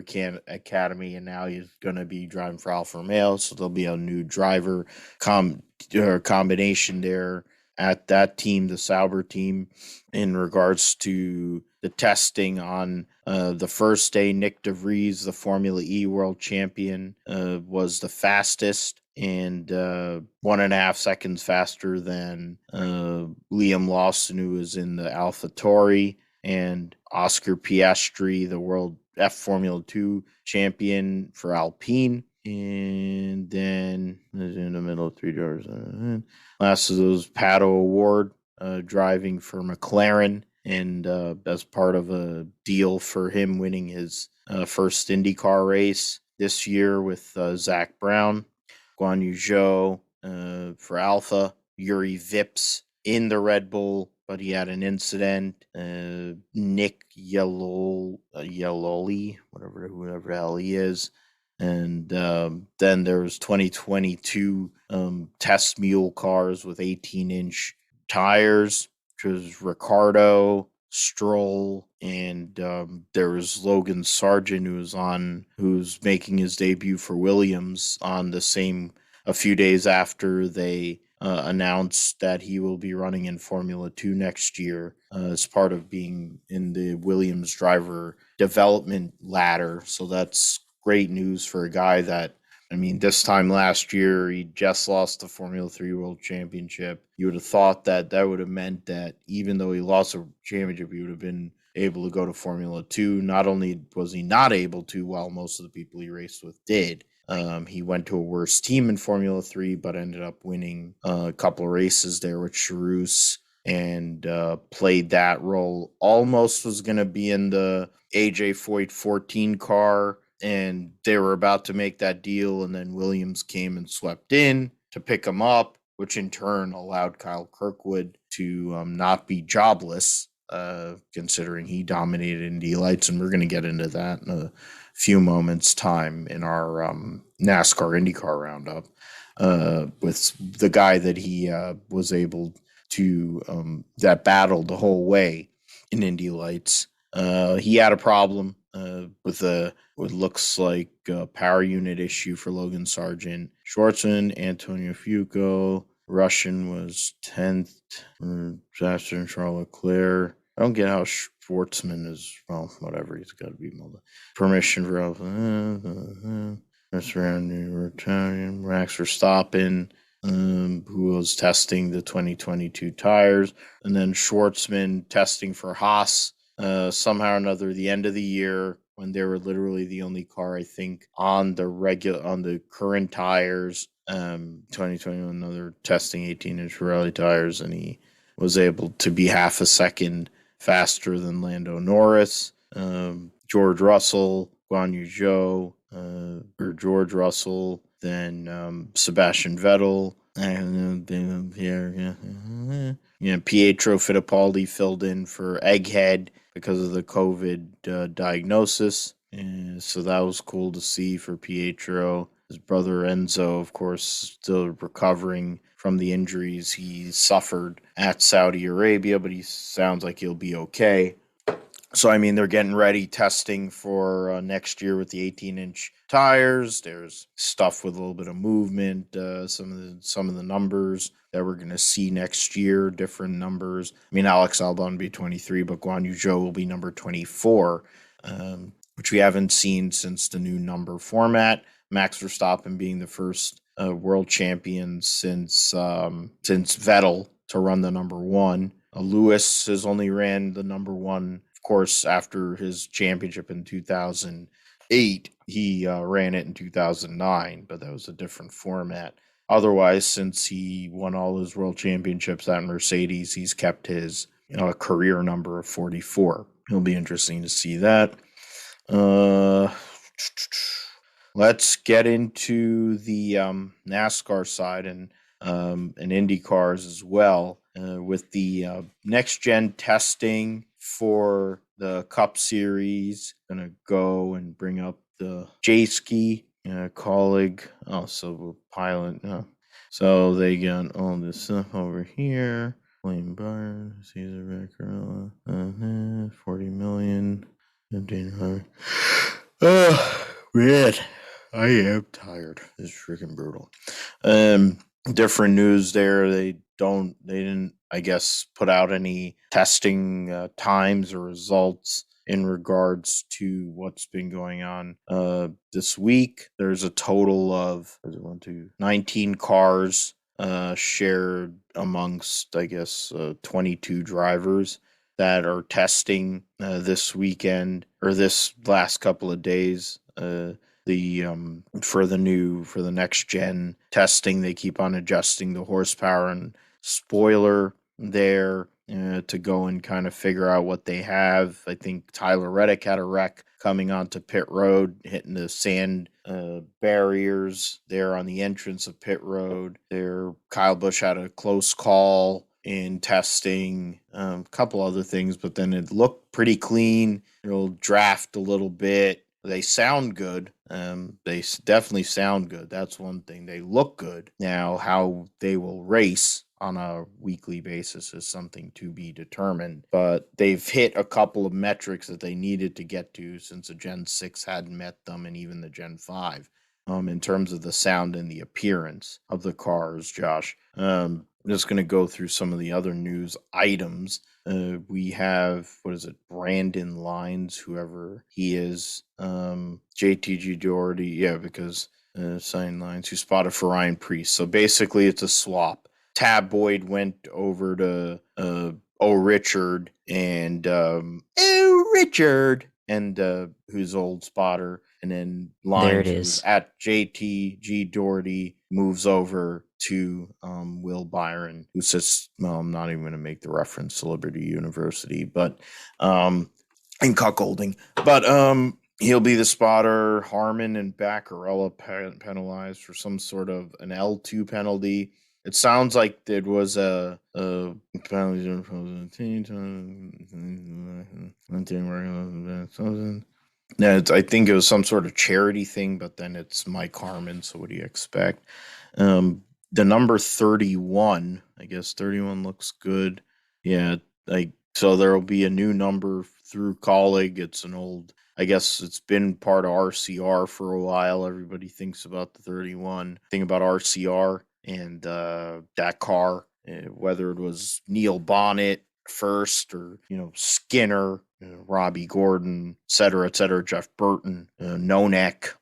Academy, and now he's going to be driving for Alfa Romeo. So there'll be a new driver combination there at that team, the Sauber team. In regards to the testing on the first day, Nick De Vries, the Formula E world champion, was the fastest, and 1.5 seconds faster than Liam Lawson, who was in the AlphaTauri, and Oscar Piastri, the world F Formula 2 champion for Alpine. And then in the middle of 3 drivers. Last of those, Pato Award, driving for McLaren, and as part of a deal for him winning his first IndyCar race this year with Zach Brown. Guan Yu Zhou for Alpha. Yuri Vips in the Red Bull, but he had an incident. Nick Yeloli, whoever the hell he is. And then there was 2022 test mule cars with 18-inch tires, which was Ricardo, Stroll, and there was Logan Sargent, who's making his debut for Williams a few days after they announced that he will be running in Formula 2 next year as part of being in the Williams driver development ladder. So that's great news for a guy that, this time last year, he just lost the Formula 3 World Championship. You would have thought that would have meant that even though he lost a championship, he would have been able to go to Formula 2. Not only was he not able to, while most of the people he raced with did, he went to a worse team in Formula 3, but ended up winning a couple of races there with Charus, and played that role. Almost was going to be in the AJ Foyt 14 car, and they were about to make that deal, and then Williams came and swept in to pick him up, which in turn allowed Kyle Kirkwood to not be jobless, considering he dominated Indy Lights, and we're going to get into that in a few moments' time in our NASCAR IndyCar roundup, with the guy that he was able to that battled the whole way in Indy Lights. He had a problem with what looks like a power unit issue for Logan Sargent. Schwartzman, Antonio Fuoco, Russian was 10th, Justin Charles Leclerc. I don't get how Schwartzman is, well, whatever, he's got to be permission for first round Italian Max Verstappen, who was testing the 2022 tires, and then Schwartzman testing for Haas. Somehow or another, the end of the year, when they were literally the only car, I think, on the current tires, 2021, another testing 18-inch Pirelli tires, and he was able to be half a second faster than Lando Norris. George Russell, Guan Yu Zhou, or George Russell, then Sebastian Vettel, and Pietro Fittipaldi filled in for Egghead because of the COVID diagnosis. And so that was cool to see for Pietro. His brother Enzo, of course, still recovering from the injuries he suffered at Saudi Arabia, but he sounds like he'll be okay. So, they're getting ready, testing for next year with the 18-inch tires. There's stuff with a little bit of movement, some of the numbers that we're going to see next year, different numbers. Alex Albon will be 23, but Guan Yu Zhou will be number 24, which we haven't seen since the new number format. Max Verstappen being the first world champion since Vettel to run the number one. Lewis has only ran the number one, of course, after his championship in 2008. He ran it in 2009, but that was a different format. Otherwise, since he won all his world championships at Mercedes, he's kept his career number of 44. It'll be interesting to see that. Uh, let's get into the NASCAR side and IndyCars as well, with the next gen testing for the Cup Series. Gonna go and bring up the JSP colleague. Oh, so pilot. So they got all this stuff over here. William Byron, Caesar Vaccarella, 40 million, 1500. Oh, man, I am tired. It's freaking brutal. Different news there. They didn't, I guess, put out any testing times or results in regards to what's been going on this week. There's a total of 19 cars shared amongst, I guess, 22 drivers that are testing this weekend or this last couple of days. For the next gen testing, they keep on adjusting the horsepower and spoiler there to go and kind of figure out what they have. I think Tyler Reddick had a wreck coming onto pit road, hitting the sand barriers there on the entrance of pit road. There, Kyle Busch had a close call in testing, a couple other things, but then it looked pretty clean. It'll draft a little bit. They sound good. They definitely sound good. That's one thing. They look good. Now, how they will race on a weekly basis is something to be determined. But they've hit a couple of metrics that they needed to get to since the Gen 6 hadn't met them, and even the Gen 5, in terms of the sound and the appearance of the cars, Josh. I'm just going to go through some of the other news items. We have, Brandon Lines, whoever he is, JTG Doherty, because sign Lines, who spotted for Ryan Priest. So basically, it's a swap. Tab Boyd went over to Richard and who's old spotter, and then Lines, who's at JTG Doherty, moves over to Will Byron, who says, I'm not even going to make the reference to Liberty University, but in cuckolding. But he'll be the spotter. Harmon and Baccarella penalized for some sort of an L2 penalty. It sounds like there was a penalty. I think it was some sort of charity thing, but then it's Mike Harmon, so what do you expect? The number 31, I guess 31 looks good. Yeah, so there will be a new number through colleague. It's an old, I guess it's been part of RCR for a while. Everybody thinks about the 31. Thing about RCR and that car, whether it was Neil Bonnet first or, Skinner, Robbie Gordon, et cetera, Jeff Burton, Nonek.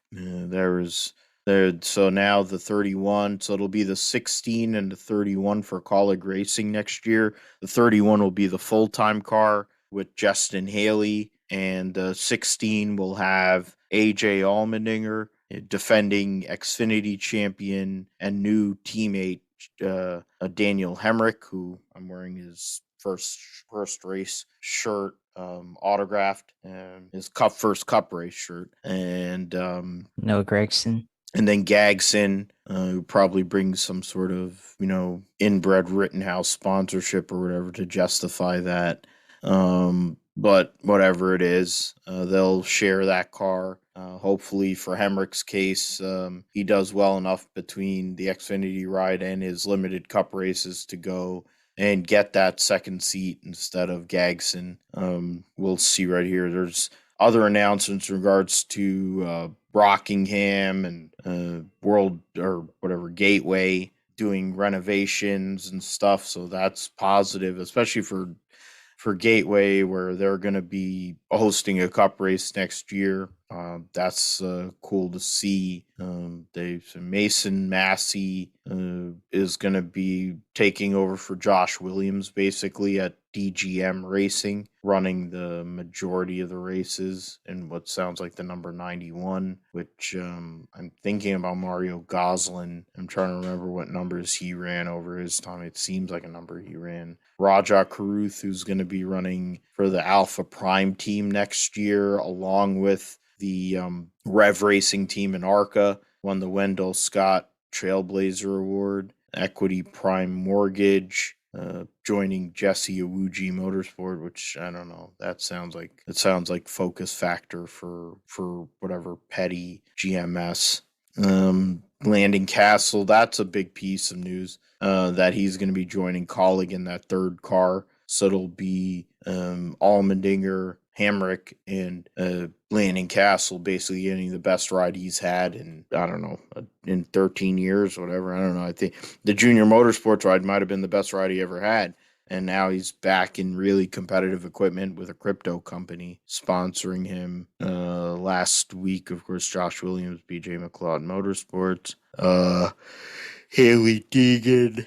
So now the 31, so it'll be the 16 and the 31 for colleague racing next year. The 31 will be the full-time car with Justin Haley, and the 16 will have AJ Allmendinger, defending Xfinity champion and new teammate Daniel Hemrick, who I'm wearing his first race shirt, autographed, his first cup race shirt, and Noah Gregson. And then Gagson, who probably brings some sort of, inbred Rittenhouse sponsorship or whatever to justify that. But whatever it is, they'll share that car. Hopefully for Hemrick's case, he does well enough between the Xfinity ride and his limited cup races to go and get that second seat instead of Gagson. We'll see right here. There's other announcements in regards to Rockingham and World or whatever Gateway doing renovations and stuff. So that's positive, especially for Gateway, where they're going to be hosting a cup race next year. That's cool to see. Mason Massey is going to be taking over for Josh Williams basically at DGM Racing, running the majority of the races in what sounds like the number 91, which I'm thinking about Mario Goslin. I'm trying to remember what numbers he ran over his time. It seems like a number he ran. Raja Karuth, who's going to be running for the Alpha Prime team next year, along with the Rev Racing team in ARCA, won the Wendell Scott Trailblazer Award. Equity Prime Mortgage, joining Jesse Awuji Motorsport, which I don't know. That sounds like Focus Factor for whatever petty GMS. Landing Castle, that's a big piece of news that he's going to be joining Colleague in that third car. So it'll be Allmendinger, Hamrick, and Landing Castle basically getting the best ride he's had in, I don't know, in 13 years, whatever. I don't know. I think the junior motorsports ride might have been the best ride he ever had. And now he's back in really competitive equipment with a crypto company sponsoring him. Last week, of course, Josh Williams, BJ McLeod Motorsports, Haley Deegan.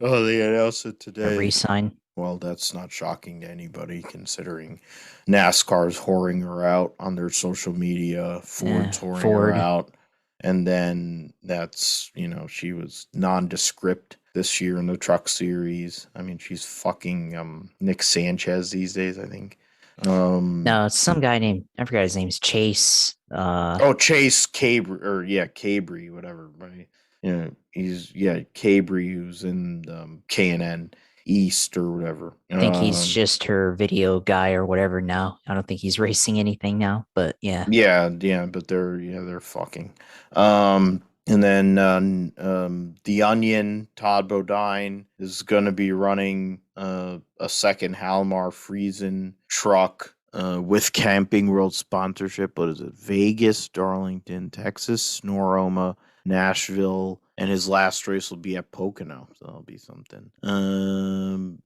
Oh, they announced it today. Resign. Well, that's not shocking to anybody considering NASCAR's whoring her out on their social media, Ford's whoring her out. And then that's, she was nondescript this year in the Truck Series. I mean, she's fucking Nick Sanchez these days, I think. No, it's some guy named, I forgot his name's Chase. Chase Cabry, whatever, right? He's Cabry, who's in K&N East or whatever. I think he's just her video guy or whatever now. I don't think he's racing anything now, but yeah. Yeah, but they're fucking. And then The Onion, Todd Bodine is going to be running a second Halmar Friesen truck with Camping World sponsorship. What is it? Vegas, Darlington, Texas, Snoroma, Nashville, and his last race will be at Pocono, so that'll be something.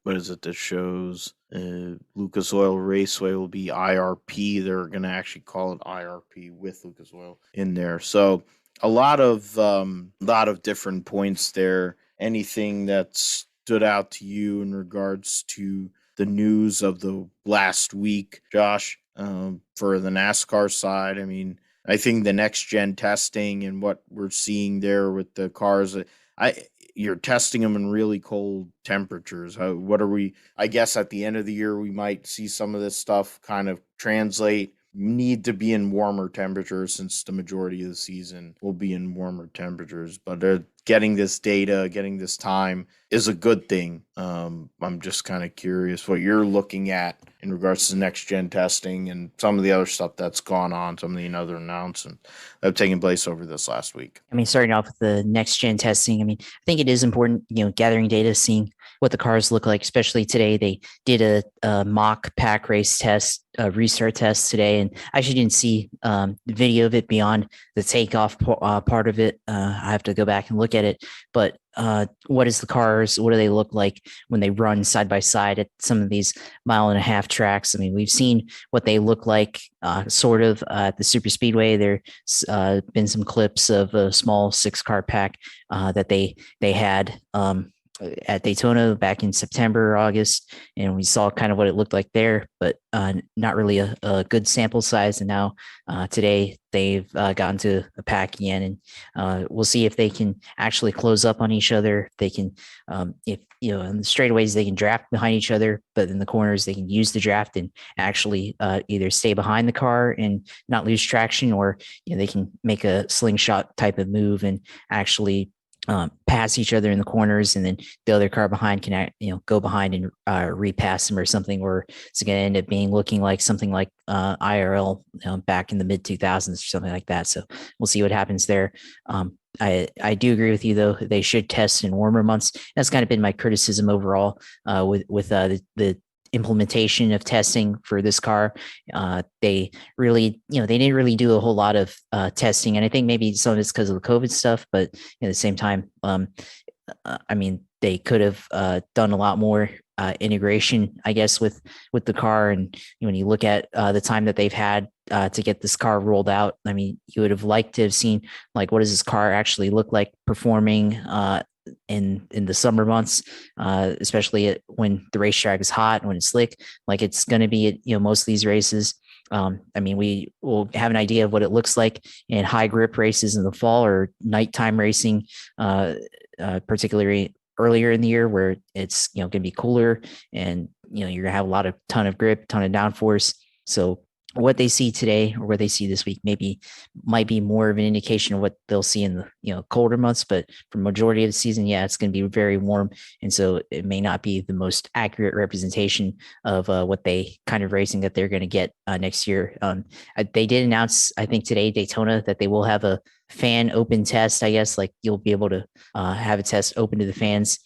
What is it that shows? Lucas Oil Raceway will be IRP. They're going to actually call it IRP with Lucas Oil in there. So a lot of different points there. Anything that stood out to you in regards to the news of the last week, Josh, for the NASCAR side? I mean, I think the next gen testing and what we're seeing there with the cars, you're testing them in really cold temperatures. I guess at the end of the year, we might see some of this stuff kind of translate. Need to be in warmer temperatures since the majority of the season will be in warmer temperatures. But getting this data, getting this time is a good thing. I'm just kind of curious what you're looking at in regards to next gen testing and some of the other stuff that's gone on, some of the other announcements that have taken place over this last week. I mean, starting off with the next gen testing, I mean, I think it is important, gathering data, seeing what the cars look like, especially today. They did a mock pack race test, restart test today, and I actually didn't see video of it beyond the takeoff part of it. I have to go back and look at it, but what is the cars? What do they look like when they run side by side at some of these 1.5-mile tracks? I mean, we've seen what they look like sort of at the super speedway. There's been some clips of a small 6-car pack that they had at Daytona back in September or August, and we saw kind of what it looked like there, but not really a good sample size. And now today they've gotten to a pack again, and we'll see if they can actually close up on each other. They can, if in the straightaways they can draft behind each other, but in the corners they can use the draft and actually either stay behind the car and not lose traction, or they can make a slingshot type of move and actually pass each other in the corners, and then the other car behind can go behind and repass them or something, or it's going to end up looking like something like IRL back in the mid 2000s or something like that. So we'll see what happens there. I do agree with you though. They should test in warmer months. That's kind of been my criticism overall with the implementation of testing for this car. They really, they didn't really do a whole lot of testing, and I think maybe some of it's because of the COVID stuff. But at the same time, I mean, they could have done a lot more integration, I guess, with the car. And when you look at the time that they've had to get this car rolled out, I mean, you would have liked to have seen like what does this car actually look like performing in the summer months, especially when the racetrack is hot and when it's slick, like it's going to be at, most of these races. I mean, we will have an idea of what it looks like in high grip races in the fall or nighttime racing, particularly earlier in the year where it's going to be cooler and you're going to have a lot of ton of grip, ton of downforce. So what they see today or what they see this week maybe might be more of an indication of what they'll see in the colder months, but for majority of the season, yeah, it's going to be very warm, and so it may not be the most accurate representation of what they kind of racing that they're going to get next year. They did announce, I think today, Daytona, that they will have a fan open test. I guess like you'll be able to have a test open to the fans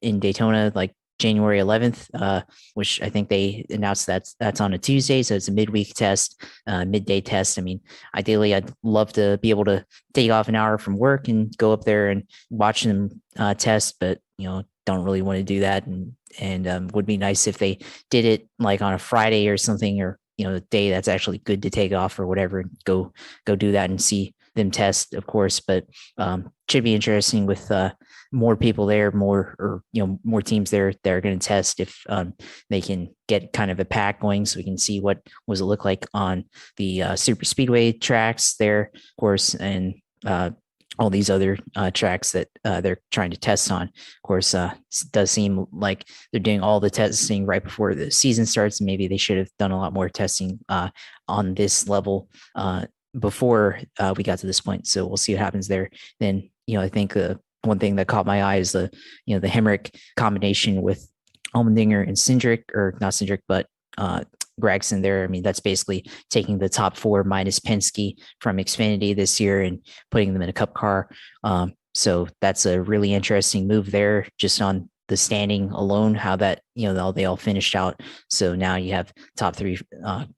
in Daytona, like January 11th, which I think they announced that's on a Tuesday. So it's a midweek test, midday test. I mean, ideally, I'd love to be able to take off an hour from work and go up there and watch them test, but don't really want to do that. And would be nice if they did it like on a Friday or something, or a day that's actually good to take off or whatever. Go do that and see them test, of course. But should be interesting with more people there, more teams there that are going to test if they can get kind of a pack going, so we can see what was it look like on the super speedway tracks there, of course, and all these other tracks that they're trying to test on. Of course, it does seem like they're doing all the testing right before the season starts. Maybe they should have done a lot more testing on this level before we got to this point. So we'll see what happens there. Then, I think one thing that caught my eye is the Hemrick combination with Allmendinger and Cindric, or not Cindric, but Gregson there. I mean, that's basically taking the top four minus Penske from Xfinity this year and putting them in a cup car. So that's a really interesting move there, just on the standing alone, how that, they all finished out. So now you have top three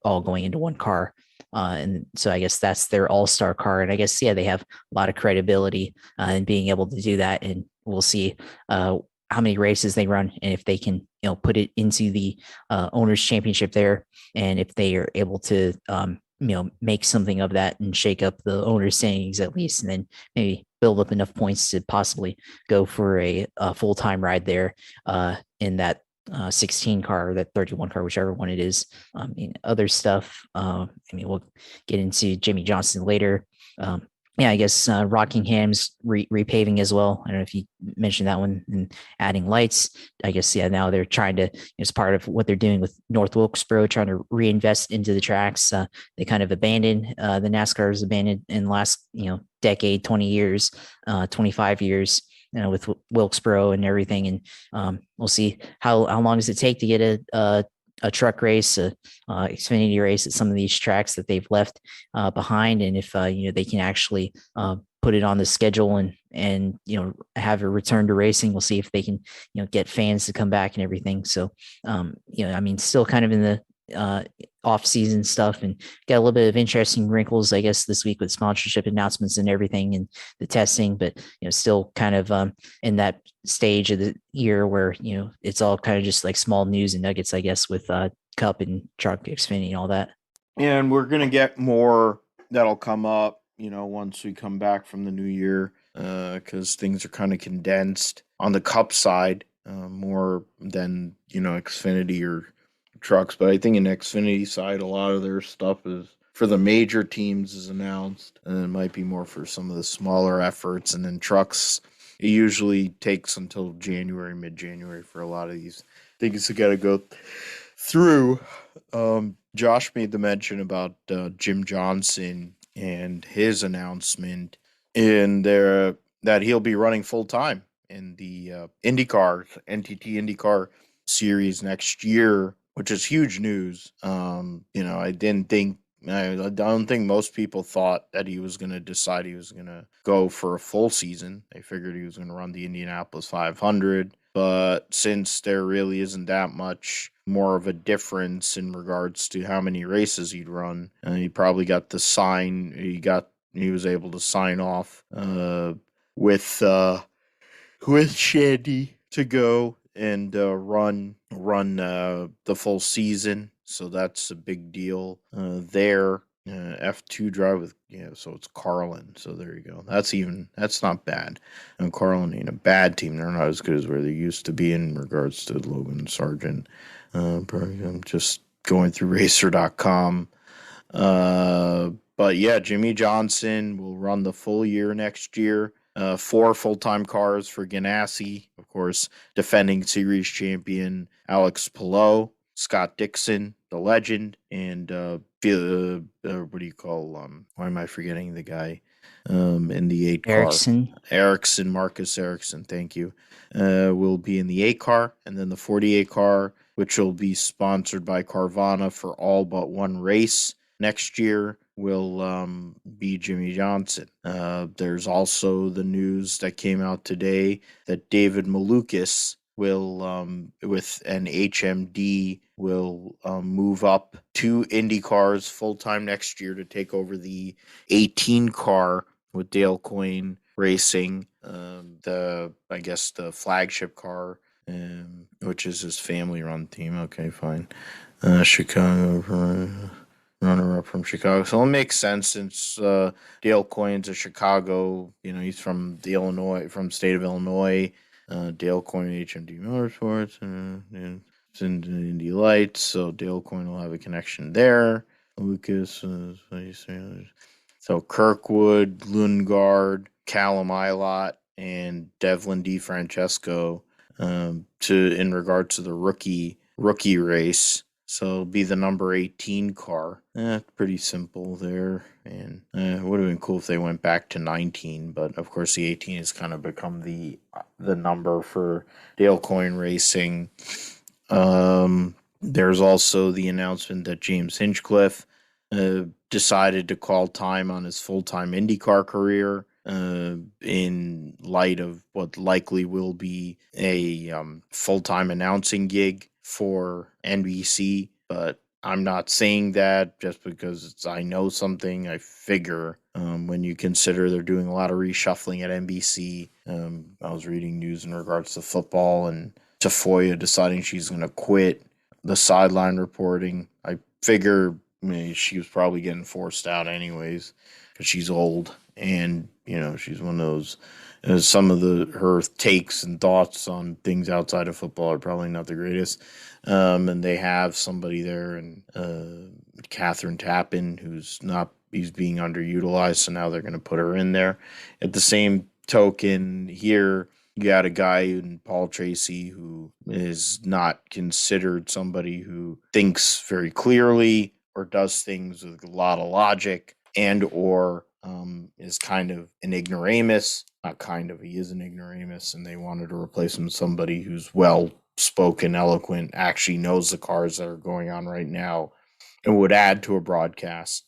all going into one car. And so I guess that's their all-star car. And I guess, yeah, they have a lot of credibility in being able to do that. And we'll see how many races they run and if they can, put it into the owners championship there. And if they are able to, make something of that and shake up the owners standings at least, and then maybe build up enough points to possibly go for a full-time ride there in that 16 car or that 31 car, whichever one it is. Other stuff. We'll get into Jimmy Johnson later. I guess Rockingham's repaving as well. I don't know if you mentioned that one, and adding lights. I guess, yeah, now they're trying to, as part of what they're doing with North Wilkesboro, trying to reinvest into the tracks. They kind of abandoned, the NASCAR's abandoned in the last, decade, 20 years, 25 years, with Wilkesboro and everything. And we'll see how long does it take to get a truck race, a Xfinity race at some of these tracks that they've left behind, and if they can actually put it on the schedule and have a return to racing. We'll see if they can get fans to come back and everything. So still kind of in the off season stuff, and got a little bit of interesting wrinkles, I guess, this week with sponsorship announcements and everything and the testing, but still kind of in that stage of the year where it's all kind of just like small news and nuggets, I guess, with Cup and Truck Xfinity and all that. And we're gonna get more that'll come up once we come back from the new year, because things are kind of condensed on the Cup side, more than Xfinity or trucks. But I think in Xfinity side, a lot of their stuff is for the major teams is announced, and it might be more for some of the smaller efforts. And then trucks, it usually takes until January, mid-January for a lot of these things to gotta go through. Josh made the mention about Jim Johnson and his announcement in there that he'll be running full time in the IndyCar, NTT IndyCar series next year, which is huge news. I don't think most people thought that he was going to decide he was going to go for a full season. They figured he was going to run the Indianapolis 500, but since there really isn't that much more of a difference in regards to how many races he'd run, he probably got the sign. He was able to sign off with Shandy to go and run the full season. So that's a big deal there. F2 drive with so it's Carlin. So there you go. That's not bad. And Carlin ain't a bad team. They're not as good as where they used to be in regards to Logan Sargent. I'm just going through Racer.com. But yeah, Jimmy Johnson will run the full year next year. 4 full-time cars for Ganassi, of course, defending series champion Alex Palou, Scott Dixon, the legend, and what do you call why am I forgetting the guy in the 8 car? Ericsson, Marcus Ericsson, thank you. Will be in the 8 car, and then the 48 car, which will be sponsored by Carvana for all but one race next year, will be Jimmy Johnson. There's also the news that came out today that David Malukas will, with an HMD, will move up to IndyCars full-time next year to take over the 18 car with Dale Coyne Racing, I guess the flagship car, which is his family-run team. Okay, fine. Chicago runner-up from Chicago, so it makes sense since Dale Coyne's a Chicago. He's from from the state of Illinois. Dale Coyne HMD Motorsports and it's in the Indy Lights, so Dale Coyne will have a connection there. Lucas, what do you say? So Kirkwood, Lundgaard, Callum Ilott, and Devlin DeFrancesco in regards to the rookie race. So it'll be the number 18 car. Pretty simple there. And it would have been cool if they went back to 19, but of course the 18 has kind of become the number for Dale Coyne Racing. There's also the announcement that James Hinchcliffe decided to call time on his full-time IndyCar career in light of what likely will be a full-time announcing gig for NBC, but I'm not saying that just because I know something. I figure when you consider they're doing a lot of reshuffling at NBC. I was reading news in regards to football and Tafoya deciding she's going to quit the sideline reporting. I figure she was probably getting forced out anyways because she's old and she's one of those. Some of her takes and thoughts on things outside of football are probably not the greatest. And they have somebody there, and Catherine Tappan, he's being underutilized, so now they're going to put her in there. At the same token, here you got a guy in Paul Tracy who is not considered somebody who thinks very clearly or does things with a lot of logic and or is kind of an ignoramus. Not kind of, he is an ignoramus, and they wanted to replace him with somebody who's well-spoken, eloquent, actually knows the cars that are going on right now, and would add to a broadcast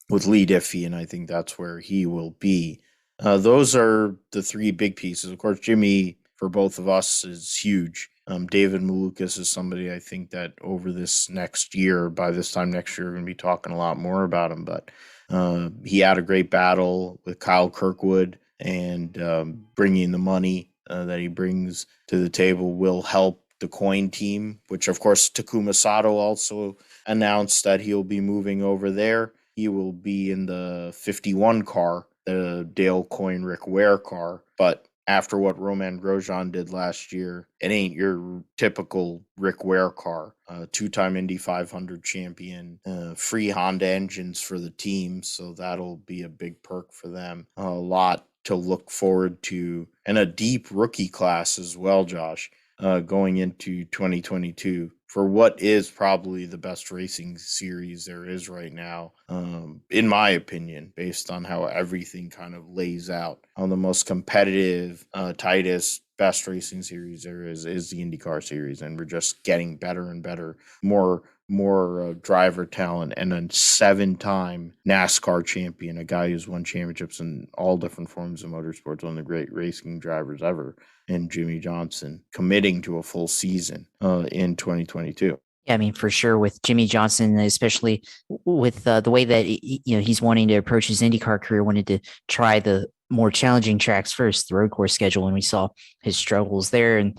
with Lee Diffie, and I think that's where he will be. Those are the 3 big pieces. Of course, Jimmy, for both of us, is huge. David Malukas is somebody I think that over this next year, by this time next year, we're going to be talking a lot more about him, but he had a great battle with Kyle Kirkwood, and bringing the money that he brings to the table will help the Coyne team, which of course Takuma Sato also announced that he'll be moving over there. He will be in the 51 car, the Dale Coyne Rick Ware car, but after what Romain Grosjean did last year, it ain't your typical Rick Ware car. 2-time Indy 500 champion, free Honda engines for the team, so that'll be a big perk for them. A lot to look forward to, and a deep rookie class as well, Josh, going into 2022 for what is probably the best racing series there is right now, in my opinion, based on how everything kind of lays out. On the most competitive, tightest, best racing series there is the IndyCar series, and we're just getting better and better, more driver talent, and a 7-time NASCAR champion, a guy who's won championships in all different forms of motorsports, one of the great racing drivers ever, and Jimmy Johnson committing to a full season in 2022. Yeah, I mean, for sure with Jimmy Johnson, especially with the way that he's wanting to approach his IndyCar career, wanted to try the more challenging tracks first, the road course schedule, and we saw his struggles there. And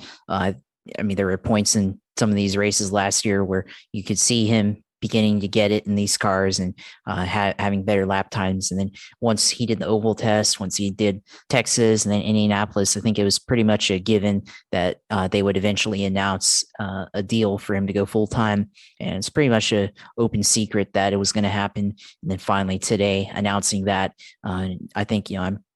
I mean, there were points in some of these races last year where you could see him beginning to get it in these cars and having better lap times. And then once he did the oval test, once he did Texas and then Indianapolis, I think it was pretty much a given that they would eventually announce a deal for him to go full time. And it's pretty much a open secret that it was going to happen. And then finally today announcing that, I think,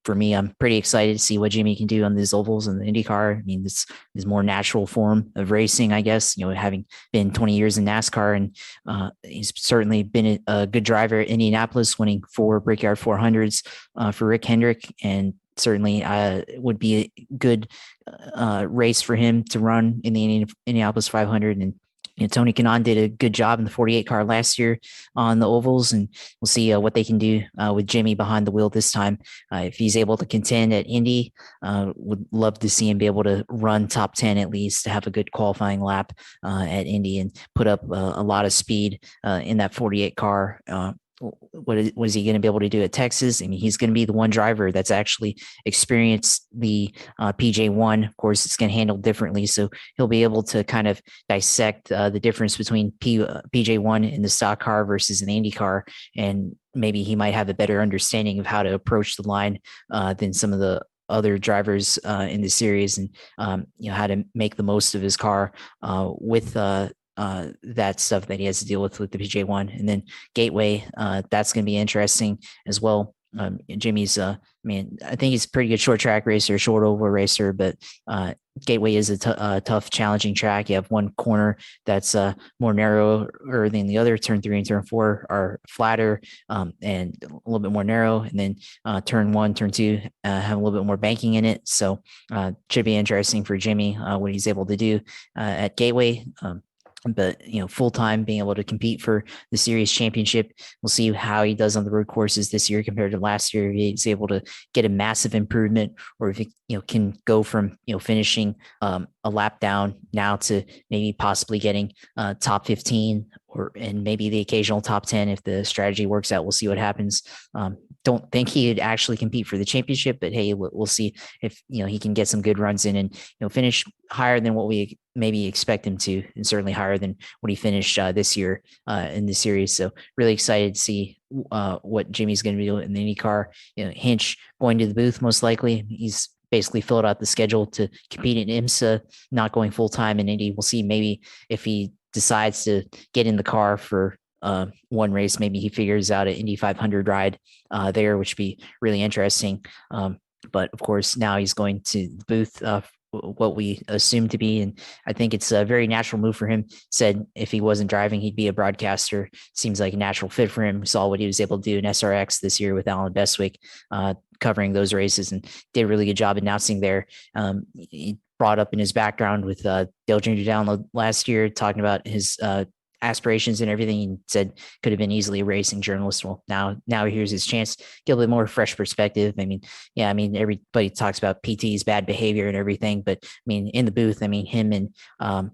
for me, I'm pretty excited to see what Jimmy can do on these ovals and the IndyCar. I mean, this is more natural form of racing, I guess, having been 20 years in NASCAR, and he's certainly been a good driver at Indianapolis, winning 4 Brickyard 400s for Rick Hendrick, and certainly would be a good race for him to run in the Indianapolis 500. And Tony Kanaan did a good job in the 48 car last year on the ovals, and we'll see what they can do with Jimmy behind the wheel this time. If he's able to contend at Indy, would love to see him be able to run top 10 at least, to have a good qualifying lap at Indy and put up a lot of speed in that 48 car. What is he going to be able to do at Texas? I mean, he's going to be the one driver that's actually experienced the PJ1. Of course, it's going to handle differently, so he'll be able to kind of dissect the difference between PJ1 in the stock car versus an Indy car, and maybe he might have a better understanding of how to approach the line than some of the other drivers in the series, and how to make the most of his car with that stuff that he has to deal with the PJ1. And then Gateway, that's going to be interesting as well. Jimmy's, I think he's a pretty good short track racer, short oval racer, but Gateway is a tough, challenging track. You have one corner that's more narrower than the other. Turn 3 and turn 4 are flatter and a little bit more narrow. And then turn 1, turn 2 have a little bit more banking in it. So should be interesting for Jimmy what he's able to do at Gateway. But full time being able to compete for the series championship. We'll see how he does on the road courses this year compared to last year. If he's able to get a massive improvement, or if he can go from finishing a lap down now to maybe possibly getting top 15 and maybe the occasional top 10 if the strategy works out. We'll see what happens. Don't think he'd actually compete for the championship, but hey, we'll see if he can get some good runs in and finish higher than what we maybe expect him to, and certainly higher than what he finished this year in the series. So really excited to see what Jimmy's going to be doing in the IndyCar. Hinch going to the booth most likely. He's basically filled out the schedule to compete in IMSA, not going full time in Indy. We'll see maybe if he decides to get in the car for one race, maybe he figures out an Indy 500 ride there, which would be really interesting. But of course, now he's going to the booth, what we assume to be. And I think it's a very natural move for him. Said if he wasn't driving, he'd be a broadcaster. Seems like a natural fit for him. We saw what he was able to do in SRX this year with Alan Bestwick, covering those races, and did a really good job announcing there. He brought up in his background with Dale Jr. Download last year, talking about his aspirations and everything, and said could have been easily a racing journalist. Well, now here's his chance, get a little bit more fresh perspective. Everybody talks about PT's bad behavior and everything, but in the booth, him and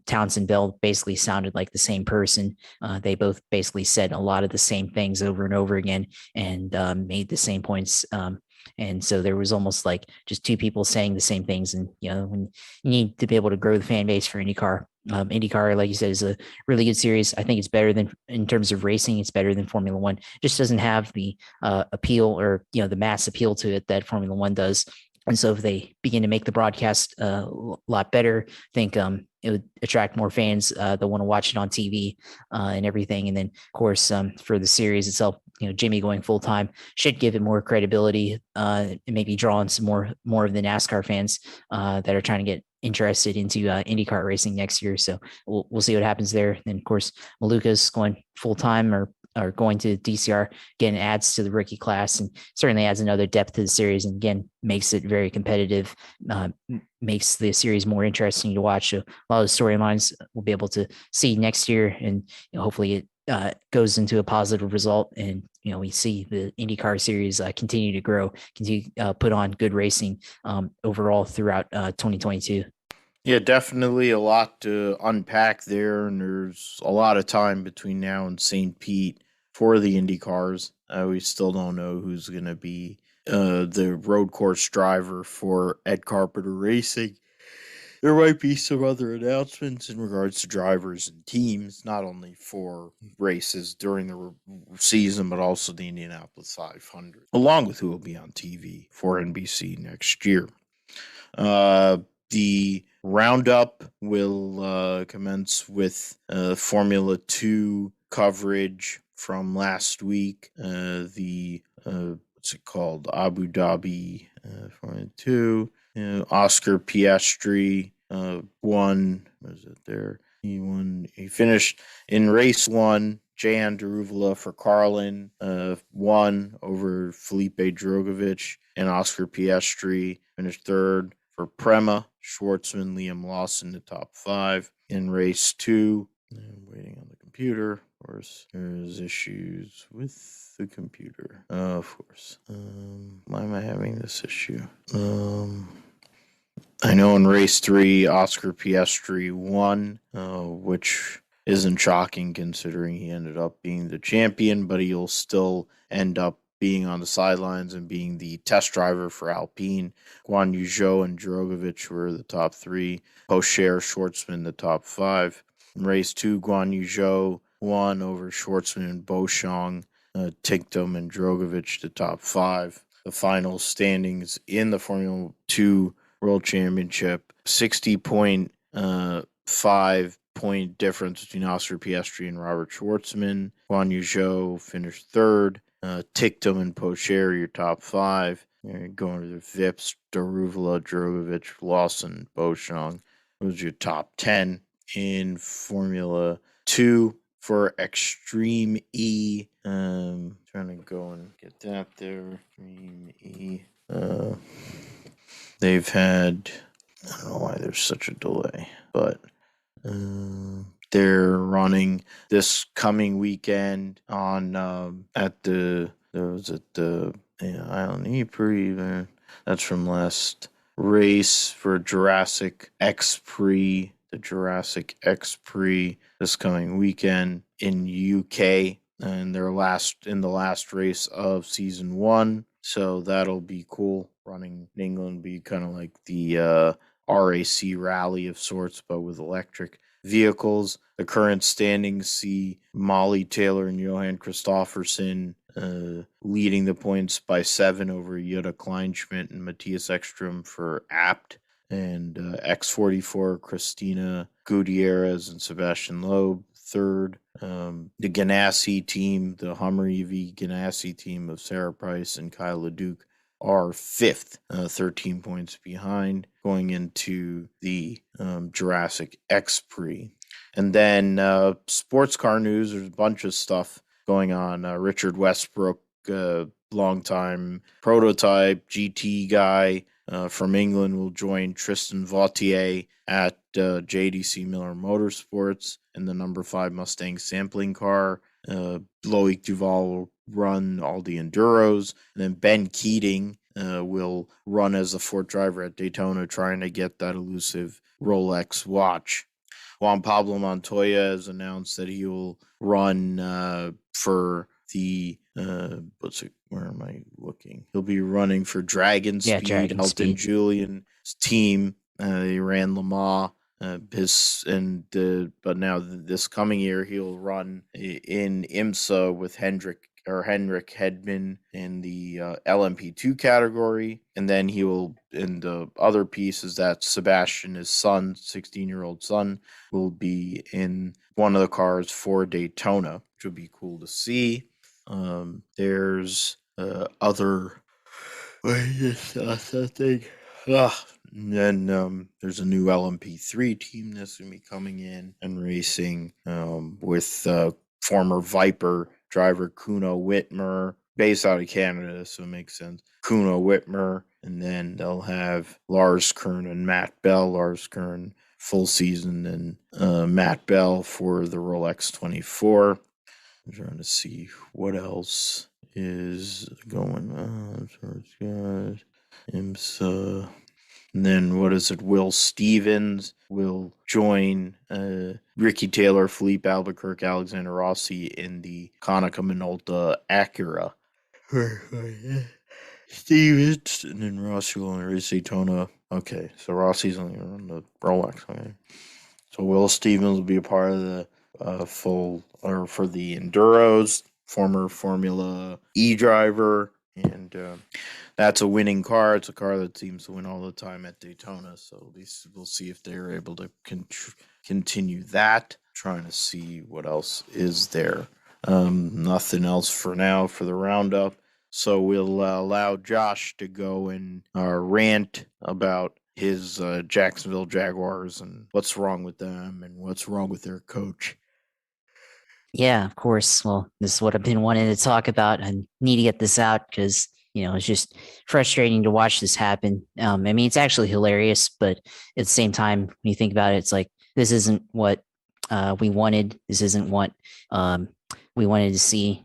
Townsend Bell basically sounded like the same person. They both basically said a lot of the same things over and over again, and made the same points. And so there was almost like just two people saying the same things. And, when you need to be able to grow the fan base for IndyCar, IndyCar, like you said, is a really good series. I think it's better than, in terms of racing, it's better than Formula One. Just doesn't have the appeal, or, the mass appeal to it that Formula One does. And so if they begin to make the broadcast a lot better, I think it would attract more fans that want to watch it on TV and everything. And then, of course, for the series itself, Jimmy going full time should give it more credibility and maybe draw in some more of the NASCAR fans that are trying to get interested into IndyCar racing next year. So we'll see what happens there. And of course, Maluka's going full time or going to DCR, again, adds to the rookie class and certainly adds another depth to the series, and again, makes it very competitive, makes the series more interesting to watch. So a lot of the storylines we'll be able to see next year, and hopefully it goes into a positive result, and we see the IndyCar series continue to grow, continue put on good racing overall throughout 2022. Yeah, definitely a lot to unpack there, and there's a lot of time between now and St. Pete for the Indy cars. We still don't know who's going to be the road course driver for Ed Carpenter Racing. there might be some other announcements in regards to drivers and teams, not only for races during the season, but also the Indianapolis 500, along with who will be on TV for NBC next year. The roundup will commence with Formula 2 coverage from last week. What's it called? Abu Dhabi Formula 2. Oscar Piastri won. Was it there? He won. He finished in race one. Jan Daruvula for Carlin won over Felipe Drogovic, and Oscar Piastri finished third for Prema. Schwartzman, Liam Lawson, the top five. In race two, I'm waiting on the computer. Of course, there's issues with the computer. Of course. Why am I having this issue? I know in race three, Oscar Piastri won, which isn't shocking considering he ended up being the champion, but he'll still end up being on the sidelines and being the test driver for Alpine. Guan Yu Zhou and Drogovic were the top three. Pocher, Schwartzman, the top five. In race two, Guan Yu Zhou won over Schwartzman and Boschong. Tinktum and Drogovic, the top five. The final standings in the Formula 2 World Championship, 60.5 point difference between Oscar Piastri and Robert Schwartzman. Guan Yu Zhou finished third. Tinktum and Pocher, your top five. You're going to the Vips, Daruvula, Drogovic, Lawson, Boschong. Those are your top 10 in Formula 2 for Extreme E. Trying to go and get that there. Extreme E. They've had, I don't know why there's such a delay, but they're running this coming weekend on at the Island Ypres. That's from last race for Jurassic X Prix, the Jurassic X Prix this coming weekend in UK, and they're in the last race of season one. So that'll be cool. Running in England will be kind of like the RAC rally of sorts, but with electric vehicles. The current standings see Molly Taylor and Johan Kristofferson leading the points by 7 over Jutta Kleinschmidt and Matthias Ekstrom for Abt, and X44 Christina Gutierrez and Sebastian Loeb third. The Ganassi team, the Hummer EV Ganassi team of Sarah Price and Kyle LeDuc are fifth, 13 points behind, going into the Jurassic X Prix. And then sports car news, there's a bunch of stuff going on. Richard Westbrook, longtime prototype GT guy from England, will join Tristan Vautier at JDC Miller Motorsports in the number 5 Mustang sampling car. Loic Duval will run all the Enduros, and then Ben Keating will run as a fourth driver at Daytona, trying to get that elusive Rolex watch. Juan Pablo Montoya has announced that he will run for the where am I looking? He'll be running for Dragon Speed, Dragon Elton Speed. Julian's team. He ran Le Mans. But now this coming year he'll run in IMSA with Henrik Hedman in the LMP2 category, and then he will, in the other piece is that Sebastian, his son, 16-year-old son, will be in one of the cars for Daytona, which would be cool to see. There's other something. And then there's a new LMP3 team that's going to be coming in and racing with former Viper driver Kuno Whitmer, based out of Canada, so it makes sense. Kuno Whitmer, and then they'll have Lars Kern and Matt Bell. Lars Kern full season, and Matt Bell for the Rolex 24. I'm trying to see what else is going on. IMSA. And then what is it? Will Stevens will join Ricky Taylor, Philippe Albuquerque, Alexander Rossi in the Konica Minolta Acura. Stevens, and then Rossi will race Daytona Okay, so Rossi's only on the Rolex. Okay, so Will Stevens will be a part of the full or for the Enduros, former Formula E driver, and that's a winning car. It's a car that seems to win all the time at Daytona. So at least we'll see if they're able to continue that. Trying to see what else is there. Nothing else for now for the roundup. So we'll allow Josh to go and rant about his Jacksonville Jaguars and what's wrong with them and what's wrong with their coach. Yeah, of course. Well, this is what I've been wanting to talk about. I need to get this out because, it's just frustrating to watch this happen. I mean, it's actually hilarious, but at the same time, when you think about it, it's like this isn't what we wanted. This isn't what we wanted to see.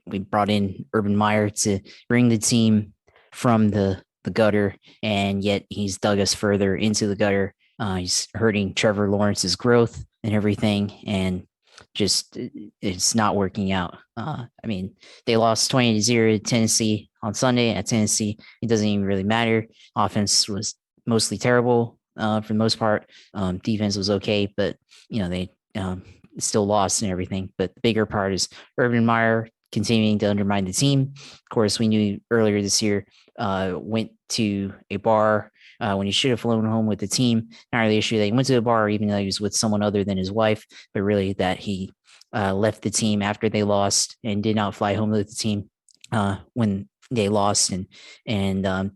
We brought in Urban Meyer to bring the team from the gutter, and yet he's dug us further into the gutter. He's hurting Trevor Lawrence's growth and everything, and just it's not working out. I mean, they lost 20-0 to Tennessee on Sunday at Tennessee. It doesn't even really matter. Offense was mostly terrible for the most part. Defense was okay, but they still lost and everything. But the bigger part is Urban Meyer continuing to undermine the team. Of course, we knew earlier this year went to a bar when he should have flown home with the team. Not really the issue that he went to a bar, even though he was with someone other than his wife, but really that he left the team after they lost and did not fly home with the team when they lost, and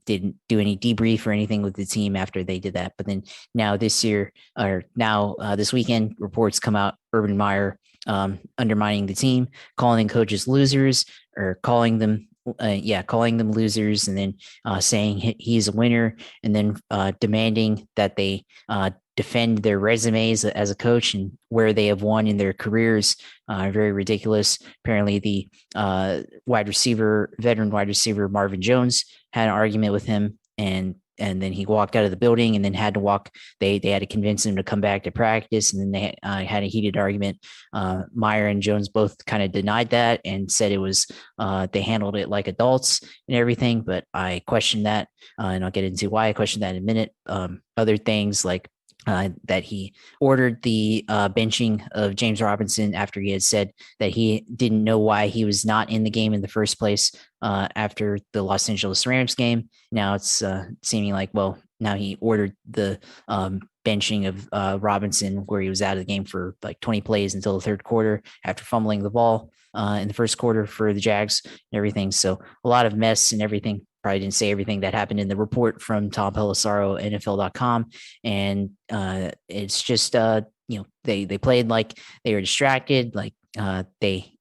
didn't do any debrief or anything with the team after they did that. But then now this year, or now this weekend, reports come out, Urban Meyer undermining the team, calling coaches losers, or calling them losers, and then saying he's a winner, and then demanding that they defend their resumes as a coach and where they have won in their careers. Very ridiculous. Apparently, the veteran wide receiver Marvin Jones had an argument with him, and then he walked out of the building, and then had to walk. They had to convince him to come back to practice, and then they had a heated argument. Meyer and Jones both kind of denied that and said it was they handled it like adults and everything. But I questioned that, and I'll get into why I questioned that in a minute. Other things like that he ordered the benching of James Robinson after he had said that he didn't know why he was not in the game in the first place after the Los Angeles Rams game. Now it's seeming like, well, now he ordered the benching of Robinson, where he was out of the game for like 20 plays until the third quarter after fumbling the ball in the first quarter for the Jags and everything. So a lot of mess and everything. Probably didn't say everything that happened in the report from Tom Pelissaro, NFL.com. And it's just, they played like they were distracted, like they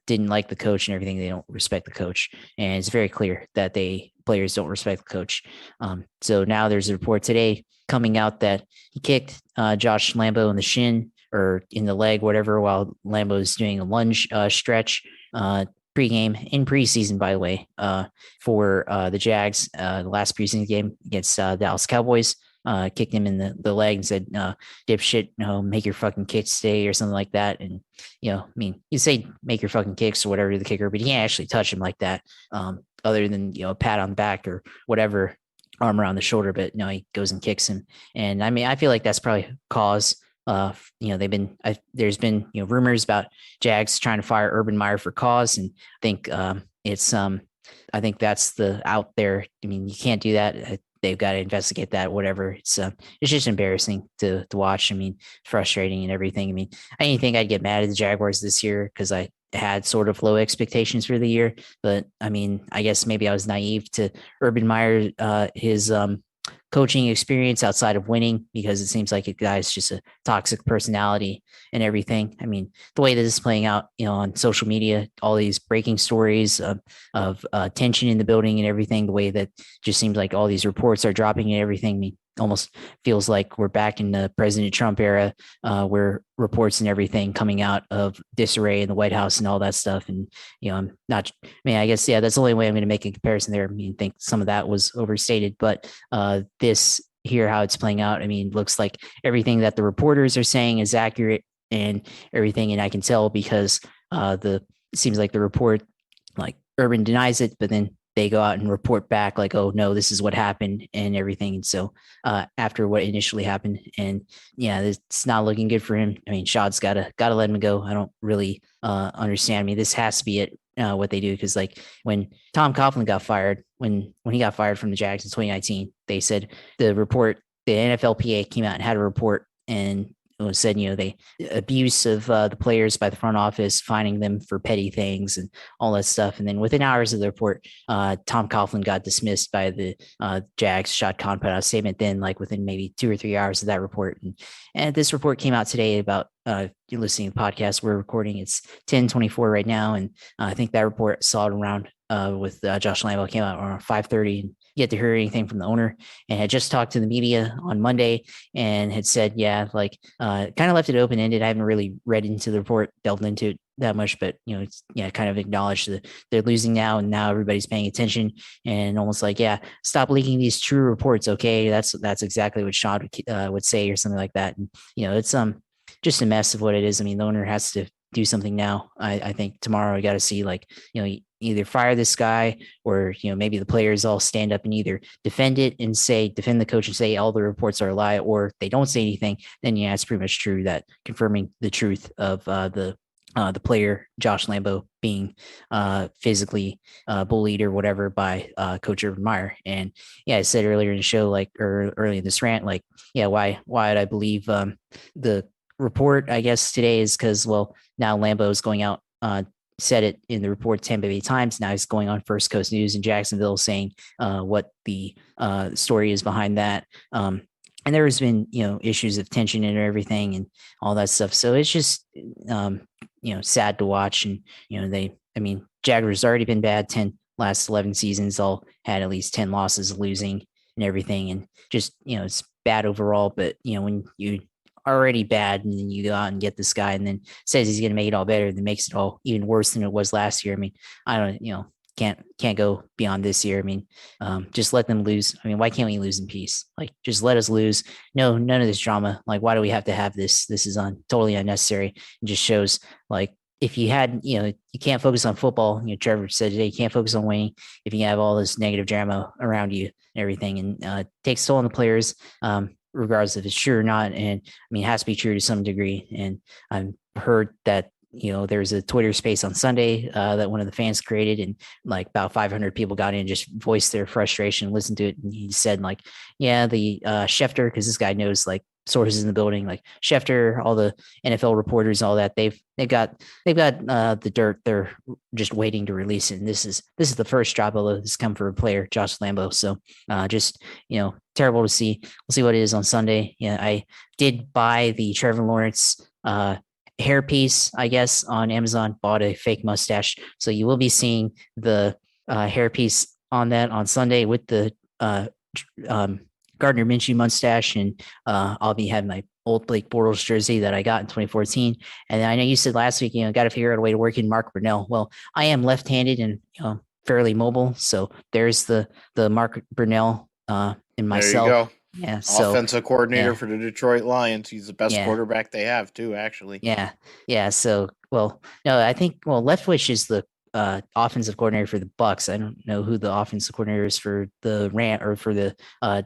didn't like the coach and everything. They don't respect the coach. And it's very clear that players don't respect the coach. So now there's a report today coming out that he kicked Josh Lambo in the shin or in the leg, whatever, while Lambo's doing a lunge stretch pregame in preseason, by the way, for the Jags. The last preseason game against Dallas Cowboys, kicked him in the leg and said, dipshit, make your fucking kicks stay or something like that. And, I mean, you say make your fucking kicks or whatever to the kicker, but he can't actually touch him like that, other than, a pat on the back or whatever, arm around the shoulder. But, he goes and kicks him. And I mean, I feel like that's probably cause. There's been rumors about Jags trying to fire Urban Meyer for cause, and I think I think that's the out there. I mean, you can't do that. They've got to investigate that. Whatever. It's just embarrassing to watch. I mean, frustrating and everything. I mean, I didn't think I'd get mad at the Jaguars this year because I had sort of low expectations for the year, but I mean, I guess maybe I was naive to Urban Meyer, his coaching experience outside of winning, because it seems like a guy's just a toxic personality and everything. I mean, the way that this is playing out, on social media, all these breaking stories of tension in the building and everything, the way that just seems like all these reports are dropping and everything. I mean, almost feels like we're back in the President Trump era, where reports and everything coming out of disarray in the White House and all that stuff. And, I'm not, I mean, I guess, yeah, that's the only way I'm going to make a comparison there. I mean, I think some of that was overstated, but this here, how it's playing out, I mean, looks like everything that the reporters are saying is accurate and everything. And I can tell because it seems like the report, like Urban denies it, but then they go out and report back like, oh no, this is what happened and everything. And so after what initially happened, and yeah, it's not looking good for him. I mean, Shad's gotta let him go. I don't really understand. I mean, this has to be it. What they do, because like when Tom Coughlin got fired, when he got fired from the Jags in 2019, they said the NFLPA came out and had a report, and it was said, they abuse of the players by the front office, finding them for petty things and all that stuff. And then within hours of the report, Tom Coughlin got dismissed by the Jags. Shad Khan put out a statement then, like within maybe 2 or 3 hours of that report. And this report came out today about you're listening to the podcast. We're recording. It's 10:24 right now, and I think that report saw it around with Josh Lambo, came out around 5:30. Yet to hear anything from the owner, and had just talked to the media on Monday and had said, yeah, like kind of left it open ended. I haven't really read into the report, delved into it that much, but it's kind of acknowledged that they're losing now, and now everybody's paying attention, and almost like, yeah, stop leaking these true reports. Okay, that's exactly what Sean would say, or something like that. And it's just a mess of what it is. I mean, the owner has to do something now. I think tomorrow we got to see, like, either fire this guy, or maybe the players all stand up and either defend the coach and say all the reports are a lie, or they don't say anything. Then yeah, it's pretty much true, that confirming the truth of the player Josh Lambo being physically bullied or whatever by Coach Urban Meyer. And yeah, I said earlier in the show, like, or early in this rant, like, yeah, why would I believe the report, I guess, today is because, well, now Lambo is going out, said it in the report 10 baby times. Now he's going on First Coast News in Jacksonville saying what the story is behind that. And there has been, issues of tension and everything and all that stuff. So it's just, sad to watch. And, Jaguars already been bad 10 last 11 seasons, all had at least 10 losses, losing and everything. And just, it's bad overall. But, when you already bad, and then you go out and get this guy and then says he's going to make it all better, then makes it all even worse than it was last year. I mean, I don't, can't go beyond this year. I mean, just let them lose. I mean, why can't we lose in peace? Like, just let us lose. No, none of this drama. Like, why do we have to have this? This is totally unnecessary. It just shows, like, if you had, you can't focus on football. Trevor said today, you can't focus on winning if you have all this negative drama around you and everything, and takes toll on the players. Regardless if it's true or not. And I mean, it has to be true to some degree. And I've heard that, there's a Twitter space on Sunday that one of the fans created, and like about 500 people got in and just voiced their frustration, listened to it. And he said, like, yeah, the Schefter, because this guy knows, like, sources in the building, like Schefter, all the NFL reporters, all that, they've got the dirt. They're just waiting to release it. And this is the first drop, although this come for a player, Josh Lambo. So just, terrible to see. We'll see what it is on Sunday. Yeah, I did buy the Trevor Lawrence hairpiece, I guess, on Amazon, bought a fake mustache. So you will be seeing the hairpiece on that on Sunday with the Gardner Minshew mustache, and I'll be having my old Blake Bortles jersey that I got in 2014. And I know you said last week, got to figure out a way to work in Mark Brunell. Well, I am left-handed and fairly mobile, so there's the Mark Brunell in myself. There you go. Yeah, so offensive coordinator for the Detroit Lions. He's the best quarterback they have too, actually. Yeah. So, well, no, I think, Leftwich is the offensive coordinator for the Bucks. I don't know who the offensive coordinator is for the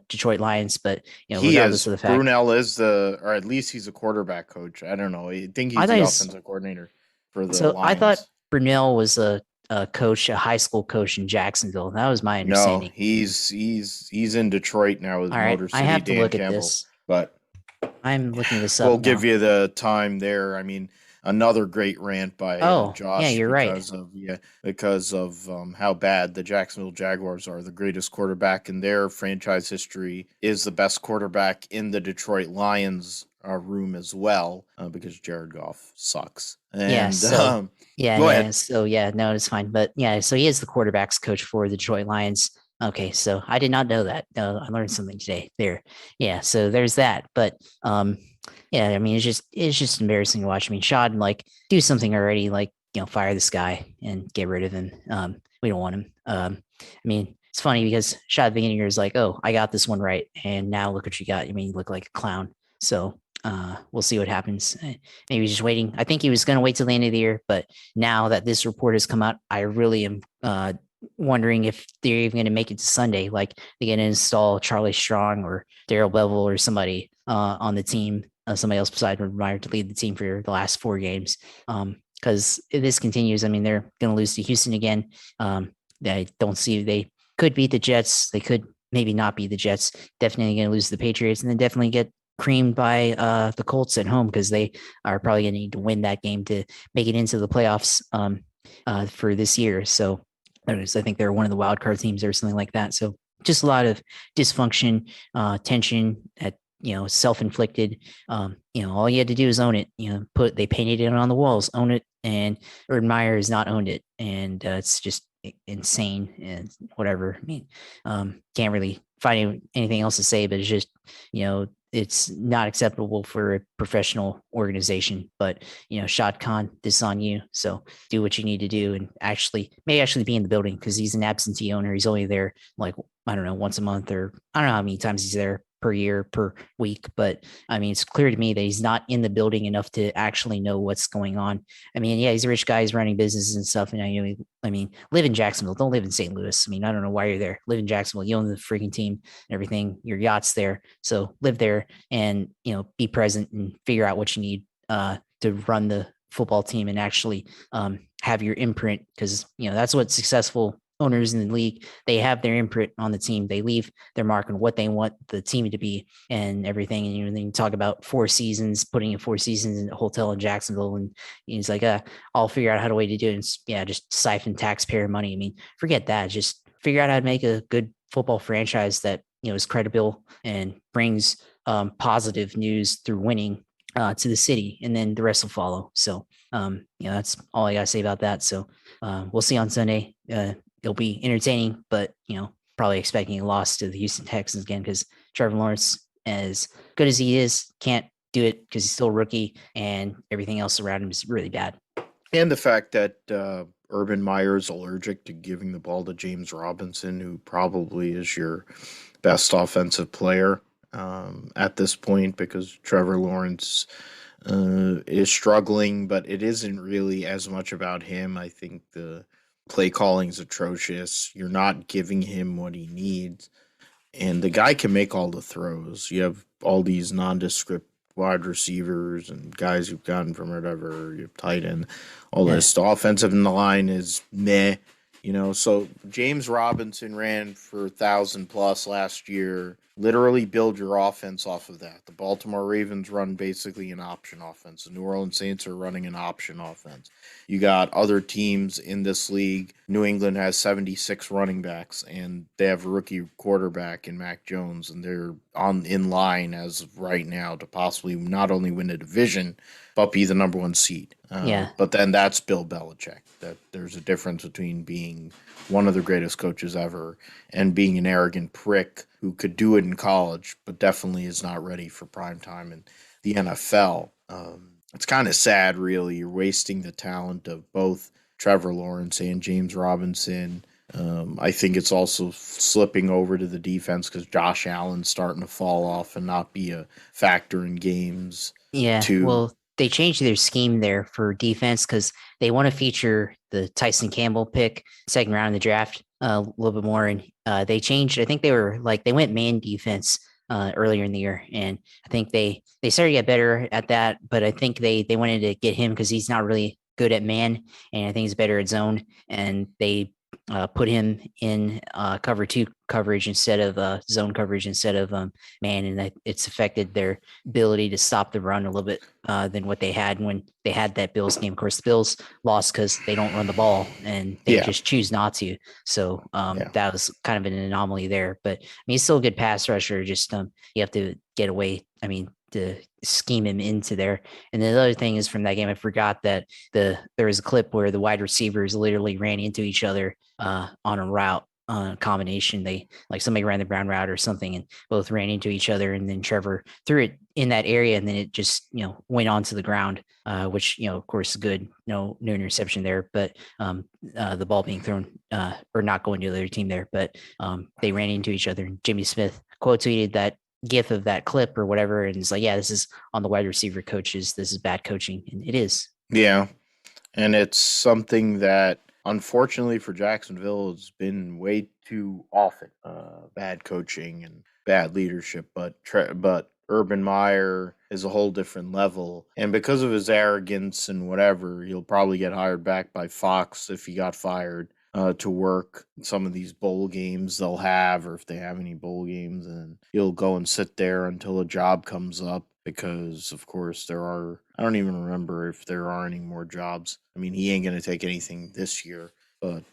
Detroit Lions, but he is. Of the fact, Brunell is or at least he's a quarterback coach. I don't know. I think he's the offensive coordinator for the Lions. I thought Brunell was a coach, a high school coach in Jacksonville. That was my understanding. No, he's in Detroit now with Motor City. I have to Dan look Campbell, at this, but I'm looking this up. We'll give you the time there. I mean, another great rant by Josh. Yeah, you're because of how bad the Jacksonville Jaguars are. The greatest quarterback in their franchise history is the best quarterback in the Detroit Lions room as well, because Jared Goff sucks. And, So no, it's fine. But yeah, so he is the quarterback's coach for the Detroit Lions. Okay, so I did not know that. I learned something today there. Yeah, so there's that. But yeah, I mean, it's just embarrassing to watch. I mean, Shad, like, do something already, like, fire this guy and get rid of him. We don't want him. I mean, it's funny because Shad at the beginning was like, oh, I got this one right. And now look what you got. I mean, you look like a clown. So we'll see what happens. Maybe he's just waiting. I think he was going to wait till the end of the year, but now that this report has come out, I really am wondering if they're even going to make it to Sunday. Like they're going to install Charlie Strong or Daryl Bevel or somebody on the team, somebody else besides Urban Meyer to lead the team for the last 4 games. Because if this continues, I mean, they're going to lose to Houston again. I don't see they could beat the Jets. They could maybe not beat the Jets. Definitely going to lose to the Patriots, and then definitely get creamed by the Colts at home because they are probably going to need to win that game to make it into the playoffs for this year. So I think they're one of the wild card teams or something like that. So just a lot of dysfunction, tension at self-inflicted. All you had to do is own it. They painted it on the walls, own it, and Urban Meyer has not owned it, and it's just insane and whatever. I mean, can't really find anything else to say, but it's just it's not acceptable for a professional organization. But Shad Khan, this is on you. So do what you need to do, and may actually be in the building because he's an absentee owner. He's only there like I don't know once a month, or I don't know how many times he's there per year, per week. But I mean, it's clear to me that he's not in the building enough to actually know what's going on. I mean, yeah, he's a rich guy, he's running businesses and stuff. And I mean, live in Jacksonville, don't live in St. Louis. I mean, I don't know why you're there. Live in Jacksonville, you own the freaking team and everything. Your yacht's there, so live there and be present and figure out what you need to run the football team and actually have your imprint, because that's what successful owners in the league, they have their imprint on the team. They leave their mark on what they want the team to be and everything. And then you talk about 4 seasons, putting in 4 seasons in a hotel in Jacksonville, and he's like, I'll figure out how to way to do it. And just siphon taxpayer money. I mean, forget that. Just figure out how to make a good football franchise that is credible and brings positive news through winning to the city, and then the rest will follow. So that's all I gotta say about that. So we'll see on Sunday. It'll be entertaining, but probably expecting a loss to the Houston Texans again, because Trevor Lawrence, as good as he is, can't do it because he's still a rookie, and everything else around him is really bad. And the fact that Urban Meyer is allergic to giving the ball to James Robinson, who probably is your best offensive player at this point, because Trevor Lawrence is struggling, but it isn't really as much about him. I think the play calling is atrocious. You're not giving him what he needs. And the guy can make all the throws. You have all these nondescript wide receivers and guys who've gotten from whatever, you have tight end, all this. The offensive in the line is meh. So James Robinson ran for 1,000 plus last year. Literally build your offense off of that. The Baltimore Ravens run basically an option offense. The New Orleans Saints are running an option offense. You got other teams in this league. New England has 76 running backs, and they have a rookie quarterback in Mac Jones, and they're in line as of right now to possibly not only win the division, but be the number 1 seed. But then that's Bill Belichick. That there's a difference between being one of the greatest coaches ever and being an arrogant prick who could do it in college, but definitely is not ready for prime time in the NFL. It's kind of sad, really. You're wasting the talent of both Trevor Lawrence and James Robinson. I think it's also slipping over to the defense because Josh Allen's starting to fall off and not be a factor in games. Well, they changed their scheme there for defense because they want to feature the Tyson Campbell pick, second round in the draft, a little bit more. And they changed. I think they went man defense earlier in the year, and I think they started to get better at that. But I think they wanted to get him because he's not really good at man, and I think he's better at zone. And they put him in cover 2 coverage instead of zone coverage instead of man, and it's affected their ability to stop the run a little bit than what they had when they had that Bills game. Of course, the Bills lost because they don't run the ball and they just choose not to. So that was kind of an anomaly there. But I mean, he's still a good pass rusher. Just you have to get away. I mean, to scheme him into there. And the other thing is from that game, I forgot that there was a clip where the wide receivers literally ran into each other on a route combination. They somebody ran the brown route or something and both ran into each other. And then Trevor threw it in that area and then it just, went onto the ground, which, of course is good. No interception there, but the ball being thrown or not going to the other team there, but they ran into each other. And Jimmy Smith quote tweeted that gif of that clip or whatever, and it's like, yeah, this is on the wide receiver coaches, this is bad coaching, and it is. Yeah, and it's something that unfortunately for Jacksonville, it's been way too often bad coaching and bad leadership. But Urban Meyer is a whole different level, and because of his arrogance and whatever, he'll probably get hired back by Fox if he got fired. To work some of these bowl games they'll have, or if they have any bowl games, and he'll go and sit there until a job comes up because, of course, there are. I don't even remember if there are any more jobs. I mean, he ain't going to take anything this year, but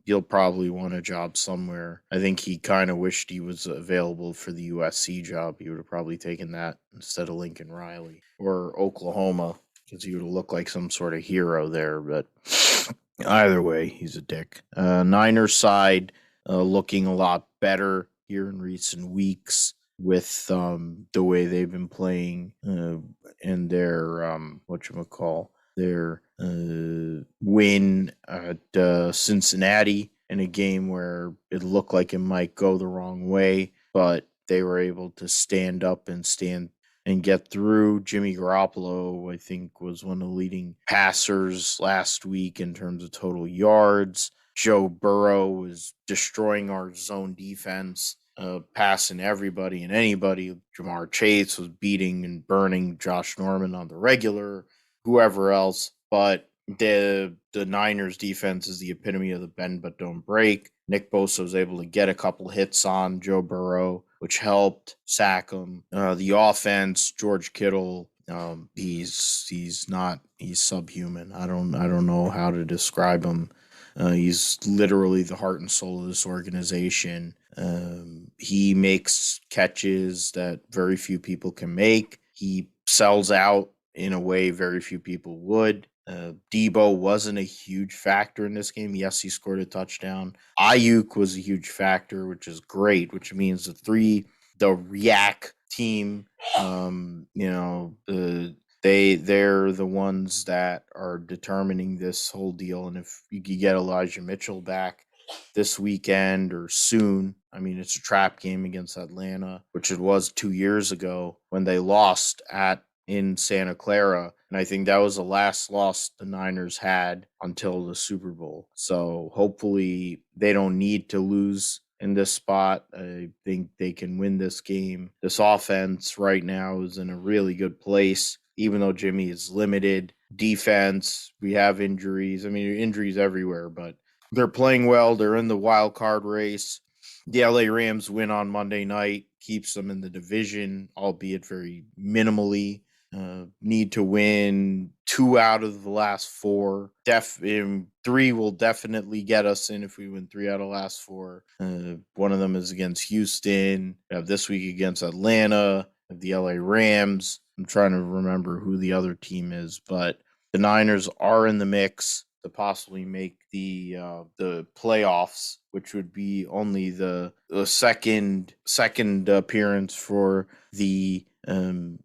he'll probably want a job somewhere. I think he kind of wished he was available for the USC job. He would have probably taken that instead of Lincoln Riley or Oklahoma because he would have looked like some sort of hero there. But either way, he's a dick. Niners side looking a lot better here in recent weeks with the way they've been playing and their whatchamacall, their win at Cincinnati in a game where it looked like it might go the wrong way, but they were able to stand up and get through. Jimmy Garoppolo, I think, was one of the leading passers last week in terms of total yards. Joe Burrow was destroying our zone defense, passing everybody and anybody. Jamar Chase was beating and burning Josh Norman on the regular, whoever else. But the Niners defense is the epitome of the bend but don't break. Nick Bosa was able to get a couple hits on Joe Burrow, which helped sack him. The offense, George Kittle, he's subhuman. I don't know how to describe him. He's literally the heart and soul of this organization. He makes catches that very few people can make. He sells out in a way very few people would. Debo wasn't a huge factor in this game. Yes, he scored a touchdown. Ayuk was a huge factor, which is great, which means the React team, they're the ones that are determining this whole deal. And if you could get Elijah Mitchell back this weekend or soon, I mean, it's a trap game against Atlanta, which it was 2 years ago when they lost in Santa Clara. And I think that was the last loss the Niners had until the Super Bowl. So hopefully they don't need to lose in this spot. I think they can win this game. This offense right now is in a really good place, even though Jimmy is limited. Defense, we have injuries. I mean, injuries everywhere, but they're playing well. They're in the wild card race. The LA Rams win on Monday night, keeps them in the division, albeit very minimally. Need to win 2 out of the last 4. 3 will definitely get us in if we win 3 out of the last 4. One of them is against Houston. We have this week against Atlanta. The LA Rams. I'm trying to remember who the other team is, but the Niners are in the mix to possibly make the playoffs, which would be only the second appearance for the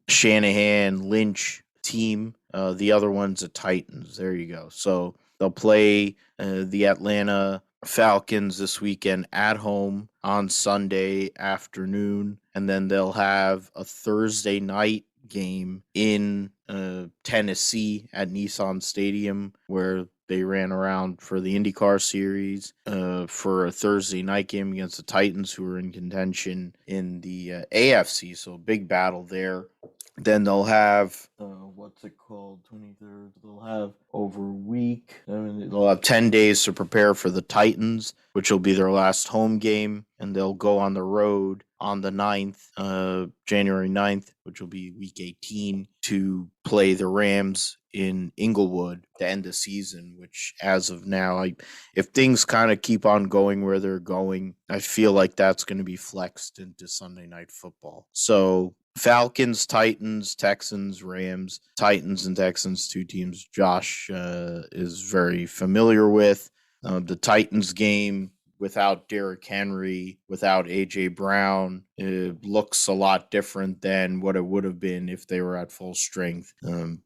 Shanahan Lynch team. The other one's the Titans. There you go. So they'll play the Atlanta Falcons this weekend at home on Sunday afternoon, and then they'll have a Thursday night game in Tennessee at Nissan Stadium, where they ran around for the IndyCar series for a Thursday night game against the Titans, who are in contention in the AFC. So big battle there. Then they'll have, what's it called, 23rd? They'll have over a week. I mean, they'll have 10 days to prepare for the Titans, which will be their last home game. And they'll go on the road on the 9th, January 9th, which will be week 18, to play the Rams in Inglewood to end the season, which as of now, if things kind of keep on going where they're going, I feel like that's going to be flexed into Sunday Night Football. So Falcons, Titans, Texans, Rams, Titans and Texans, 2 teams Josh is very familiar with. The Titans game without Derrick Henry, without A.J. Brown, it looks a lot different than what it would have been if they were at full strength.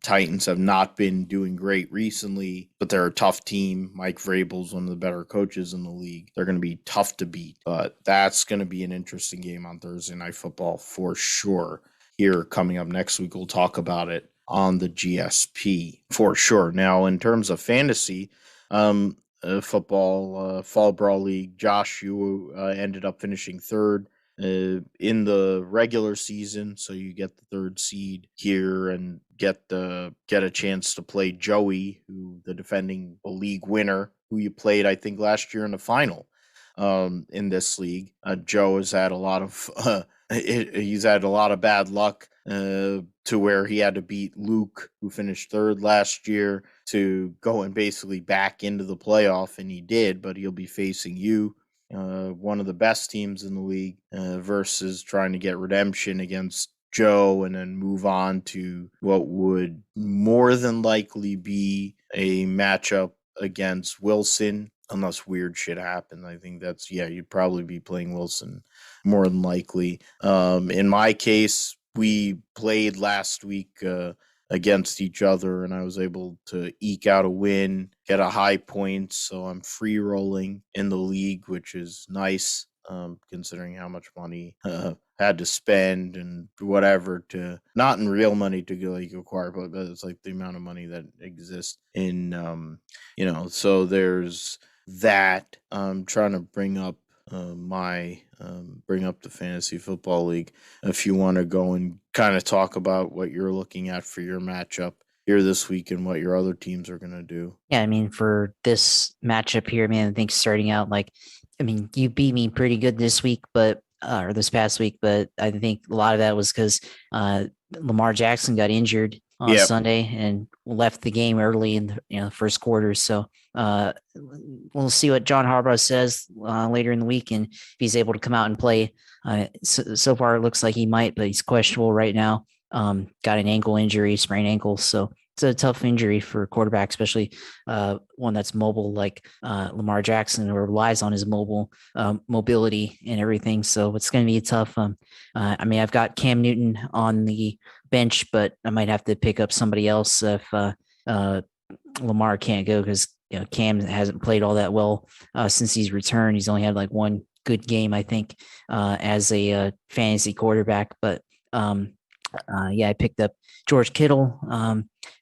Titans have not been doing great recently, but they're a tough team. Mike Vrabel's one of the better coaches in the league. They're going to be tough to beat, but that's going to be an interesting game on Thursday Night Football for sure. Here coming up next week, we'll talk about it on the GSP for sure. Now, in terms of fantasy, football fall brawl league. Josh, you ended up finishing third in the regular season, so you get the third seed here and get a chance to play Joey, who the defending league winner, who you played I think last year in the final. In this league, Joe has had a lot of he's had a lot of bad luck to where he had to beat Luke, who finished third last year, to go and basically back into the playoff, and he did. But he'll be facing you, one of the best teams in the league, versus trying to get redemption against Joe and then move on to what would more than likely be a matchup against Wilson, unless weird shit happened. I think that's, yeah, you'd probably be playing Wilson more than likely. In my case, we played last week against each other, and I was able to eke out a win, get a high point, so I'm free rolling in the league, which is nice, considering how much money had to spend and whatever, to not in real money to go like acquire, but it's like the amount of money that exists in so there's that. I'm trying to bring up bring up the fantasy football league if you want to go and kind of talk about what you're looking at for your matchup here this week and what your other teams are going to do. Yeah, I mean, for this matchup here, man, I think starting out, like, I mean, you beat me pretty good this week, but or this past week, but I think a lot of that was because Lamar Jackson got injured on Yep. Sunday and left the game early in the first quarter. So we'll see what John Harbaugh says later in the week, and if he's able to come out and play. So far, it looks like he might, but he's questionable right now. Got an ankle injury, sprained ankle, so it's a tough injury for a quarterback, especially one that's mobile like Lamar Jackson, or relies on his mobility and everything. So it's going to be tough. I mean, I've got Cam Newton on the bench, but I might have to pick up somebody else if Lamar can't go, because Cam hasn't played all that well since he's returned. He's only had like one good game, I think, as a fantasy quarterback. But I picked up George Kittle.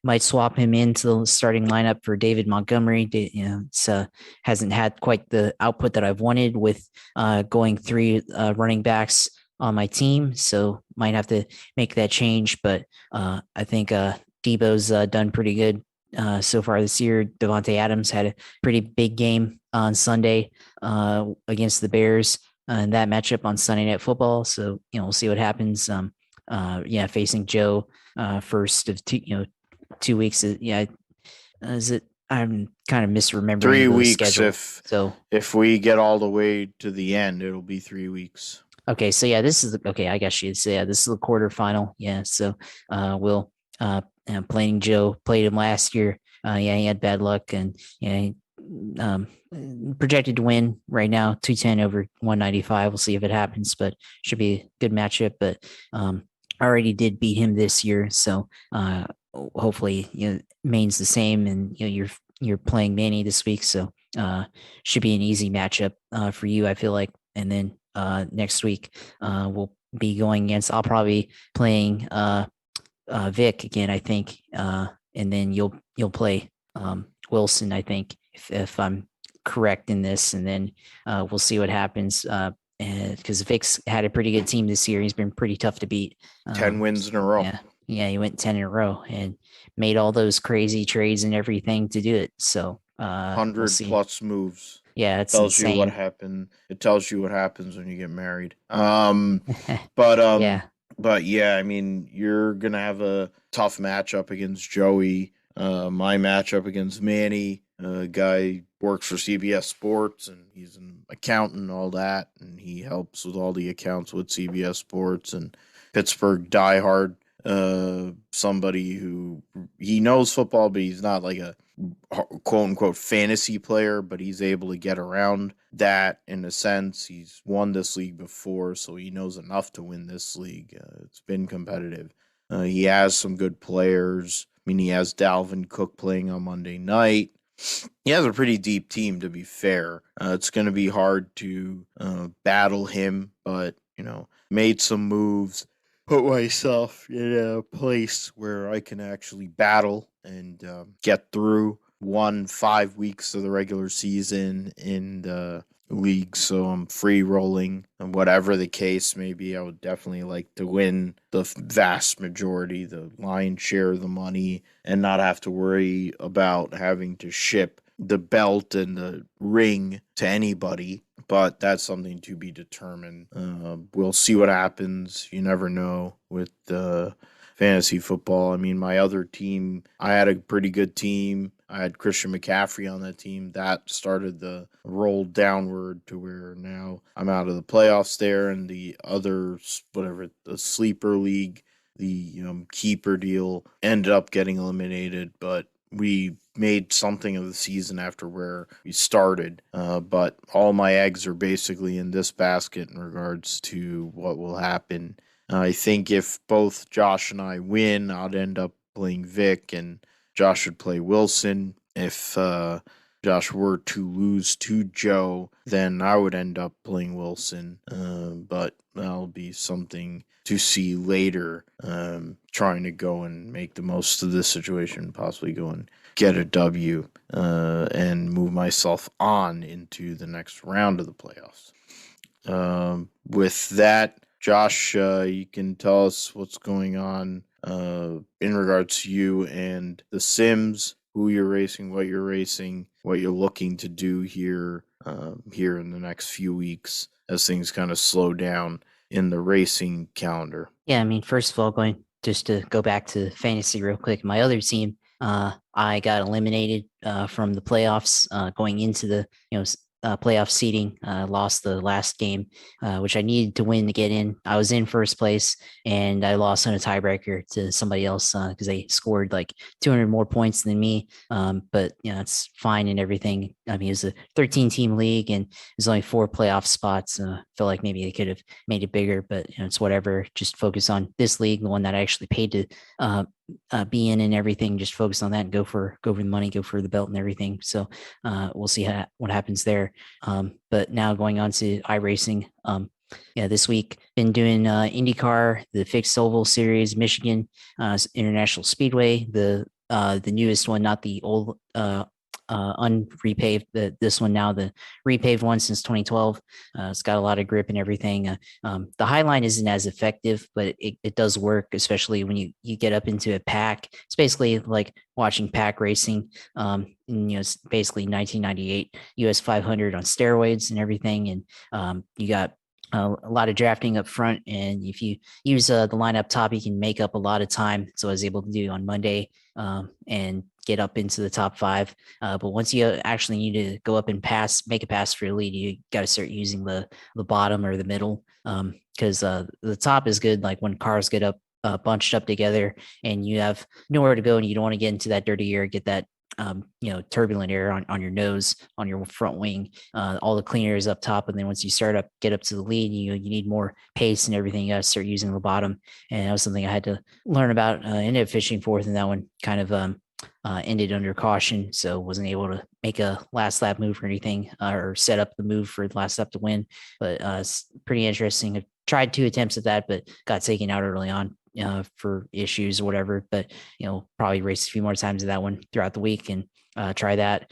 Might swap him into the starting lineup for David Montgomery. It's hasn't had quite the output that I've wanted with going three running backs on my team, so might have to make that change. But I think Debo's done pretty good so far this year. Devontae Adams had a pretty big game on Sunday against the Bears in that matchup on Sunday Night Football. So we'll see what happens. Facing Joe first of 2 weeks. Is it? I'm kind of misremembering 3 weeks. schedule. If we get all the way to the end, it'll be 3 weeks. Okay, so this is okay. I guess you'd say this is the quarterfinal. Yeah, so we'll playing Joe, played him last year. He had bad luck, and projected to win right now 210 over 195. We'll see if it happens, but should be a good matchup. But I already did beat him this year, so hopefully Maine's the same, and you're playing Manny this week, so should be an easy matchup for you, I feel like. And then next week we'll be going against, I'll probably playing Vic again, I think, and then you'll play Wilson, I think, if I'm correct in this, and then we'll see what happens. Because Vic's had a pretty good team this year. He's been pretty tough to beat. 10 wins in a row. Yeah, he went 10 in a row and made all those crazy trades and everything to do it. So 100 plus moves. Yeah, it tells insane. you what happened. It tells you what happens when you get married. But yeah, I mean, you're gonna have a tough matchup against Joey. My matchup against Manny. Guy works for CBS Sports, and he's an accountant and all that, and he helps with all the accounts with CBS Sports, and Pittsburgh diehard. Somebody who, he knows football, but he's not like a quote unquote fantasy player, but he's able to get around that in a sense. He's won this league before, so he knows enough to win this league. It's been competitive. He has some good players. I mean, he has Dalvin Cook playing on Monday night. He has a pretty deep team, to be fair. It's going to be hard to battle him, but, made some moves, put myself in a place where I can actually battle and get through won 5 weeks of the regular season in the league, so I'm free rolling. And whatever the case may be, I would definitely like to win the vast majority, the lion's share of the money, and not have to worry about having to ship the belt and the ring to anybody. But that's something to be determined. We'll see what happens. You never know with fantasy football. I mean, my other team, I had a pretty good team. I had Christian McCaffrey on that team. That started the roll downward to where now I'm out of the playoffs there, and the other, whatever, the sleeper league, the keeper deal ended up getting eliminated, but we made something of the season after where we started. But all my eggs are basically in this basket in regards to what will happen. I think if both Josh and I win, I'd end up playing Vic, and Josh would play Wilson. If Josh were to lose to Joe, then I would end up playing Wilson. But that'll be something to see later. Trying to go and make the most of this situation, possibly go and get a W and move myself on into the next round of the playoffs. With that, Josh, you can tell us what's going on in regards to you and the Sims, who you're racing, what you're looking to do here in the next few weeks as things kind of slow down in the racing calendar. Yeah, I mean, first of all, going just to go back to fantasy real quick, my other team, I got eliminated from the playoffs going into the playoff seeding. Lost the last game, which I needed to win to get in. I was in first place, and I lost on a tiebreaker to somebody else because they scored like 200 more points than me. But it's fine and everything. I mean, it was a 13-team league, and there's only 4 playoff spots. Feel like maybe they could have made it bigger, but it's whatever. Just focus on this league, the one that I actually paid to be in and everything. Just focus on that and go for the money, go for the belt and everything. So we'll see what happens there. But now going on to iRacing. This week been doing IndyCar, the fixed oval series, Michigan International Speedway, the newest one, not the old unrepaved, this one now, the repaved one since 2012. It's got a lot of grip and everything. The Highline isn't as effective, but it does work, especially when you get up into a pack. It's basically like watching pack racing. It's basically 1998 US 500 on steroids and everything. And you got a lot of drafting up front, and if you use the line up top, you can make up a lot of time. So I was able to do on Monday and get up into the top 5. But once you actually need to go up and make a pass for your lead, you got to start using the bottom or the middle, because the top is good. Like when cars get up bunched up together and you have nowhere to go, and you don't want to get into that dirty air, get that turbulent air on your nose, on your front wing. All the clean air is up top, and then once you get up to the lead, you need more pace and everything. You got to start using the bottom, and that was something I had to learn about. Ended up finishing 4th, and that one kind of ended under caution, so wasn't able to make a last lap move or anything, or set up the move for the last lap to win. But it's pretty interesting. I tried 2 attempts at that, but got taken out early on for issues or whatever. But probably race a few more times of that one throughout the week and try that.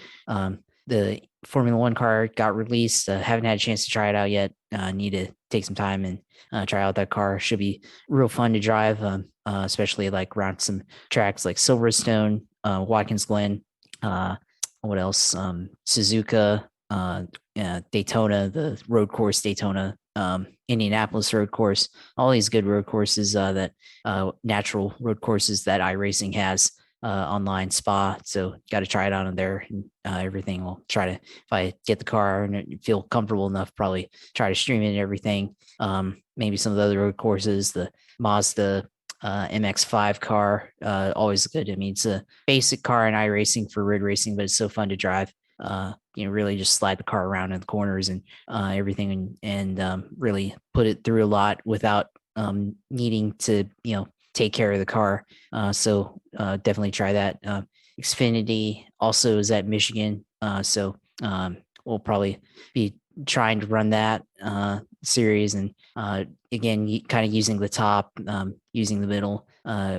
The Formula One car got released. Haven't had a chance to try it out yet. Need to take some time and try out that car. Should be real fun to drive, especially like around some tracks like Silverstone, Watkins Glen, what else? Suzuka, Daytona, the road course Daytona, Indianapolis road course, all these good road courses that natural road courses that iRacing has online, Spa. So got to try it out on there, and everything. We'll try to, if I get the car and feel comfortable enough, probably try to stream it and everything. Maybe some of the other road courses, the Mazda MX-5 car, always good. I mean, it's a basic car in iRacing for road racing, but it's so fun to drive. Really just slide the car around in the corners and everything, and really put it through a lot without needing to take care of the car. So definitely try that. Xfinity also is at Michigan, so we'll probably be trying to run that series, and again, kind of using the top, using the middle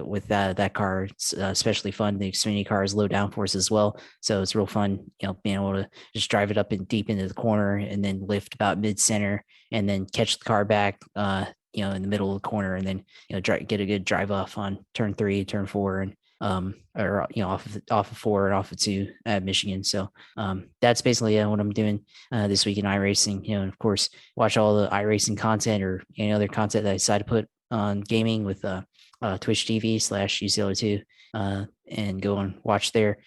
with that car. It's especially fun. The Xfinity car is low downforce as well, so it's real fun. Being able to just drive it up and deep into the corner, and then lift about mid center, and then catch the car back. In the middle of the corner, and then get a good drive off on turn 3, turn 4, and or off of 4 and off of 2 at Michigan. So that's basically what I'm doing this week in iRacing. And of course, watch all the iRacing content or any other content that I decide to put on gaming with Twitch TV/UCLO2, and go and watch there.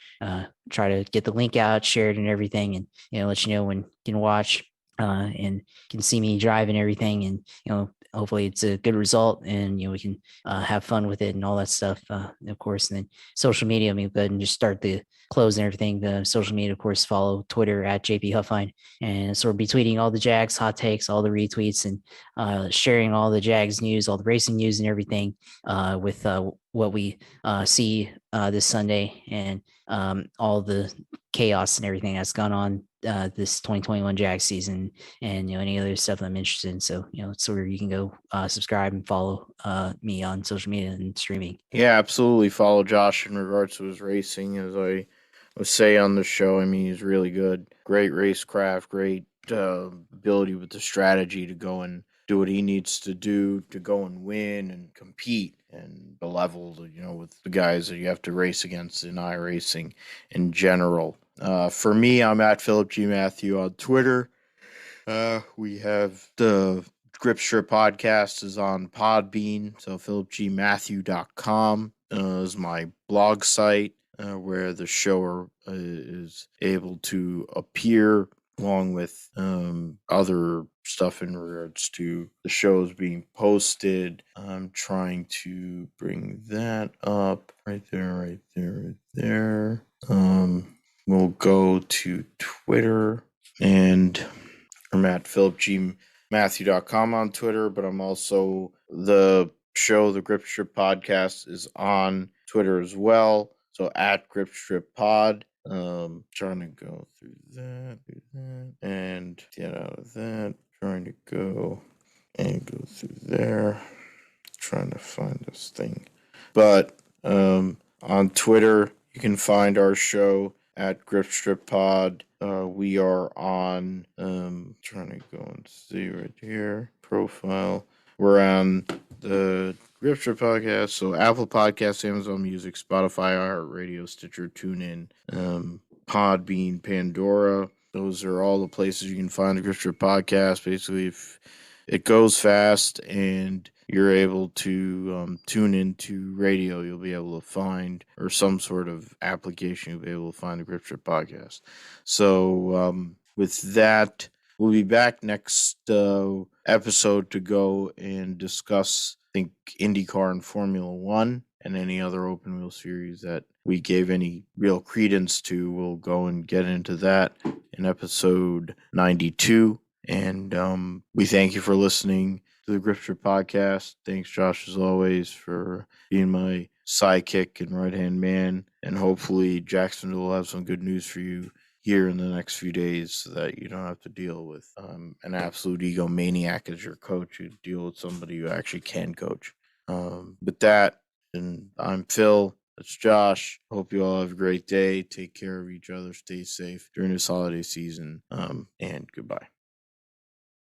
Try to get the link out, share it and everything, and let you know when you can watch and can see me drive and everything, and hopefully it's a good result, and we can have fun with it and all that stuff, of course. And then social media, go ahead and just start the close and everything. The social media, of course, follow Twitter at JP Huffine, and so we'll be tweeting all the Jags hot takes, all the retweets, and sharing all the Jags news, all the racing news and everything, with what we see this Sunday, and all the chaos and everything that's gone on this 2021 Jag season, and any other stuff that I'm interested in. So it's where you can go subscribe and follow me on social media and streaming. Yeah, absolutely. Follow Josh in regards to his racing. As I would say on the show, I mean, he's really good. Great racecraft, great ability with the strategy to go and do what he needs to do to go and win and compete, and the level, with the guys that you have to race against in iRacing in general. For me, I'm at Philip G. Matthew on Twitter. We have the Grip Strip podcast is on Podbean, so philipgmatthew.com is my blog site where the show is able to appear, along with other stuff in regards to the shows being posted. I'm trying to bring that up right there. We'll go to Twitter, and I'm at philipgmatthew.com on Twitter, but I'm also, the show, the Grip Strip podcast, is on Twitter as well. So at Grip Strip Pod. Trying to go through that, and get out of that. Trying to go and go through there. Trying to find this thing. But on Twitter, you can find our show at Grip Strip Pod. We are on, trying to go and see right here, profile. We're on the Grip Strip Podcast, so Apple Podcasts, Amazon Music, Spotify, iHeartRadio, Stitcher, TuneIn, Podbean, Pandora. Those are all the places you can find the Grip Strip Podcast. Basically, if it goes fast and you're able to tune into radio, you'll be able to find, or some sort of application, you'll be able to find the Grip Strip Podcast. So with that, we'll be back next episode to go and discuss, I think, IndyCar and Formula One, and any other open wheel series that we gave any real credence to. We'll go and get into that in episode 92. And we thank you for listening to the Grip Strip Podcast. Thanks, Josh, as always, for being my sidekick and right-hand man. And hopefully Jacksonville will have some good news for you here in the next few days, so that you don't have to deal with an absolute egomaniac as your coach. You deal with somebody who actually can coach. With that, and I'm Phil. That's Josh. Hope you all have a great day. Take care of each other. Stay safe during this holiday season. And goodbye.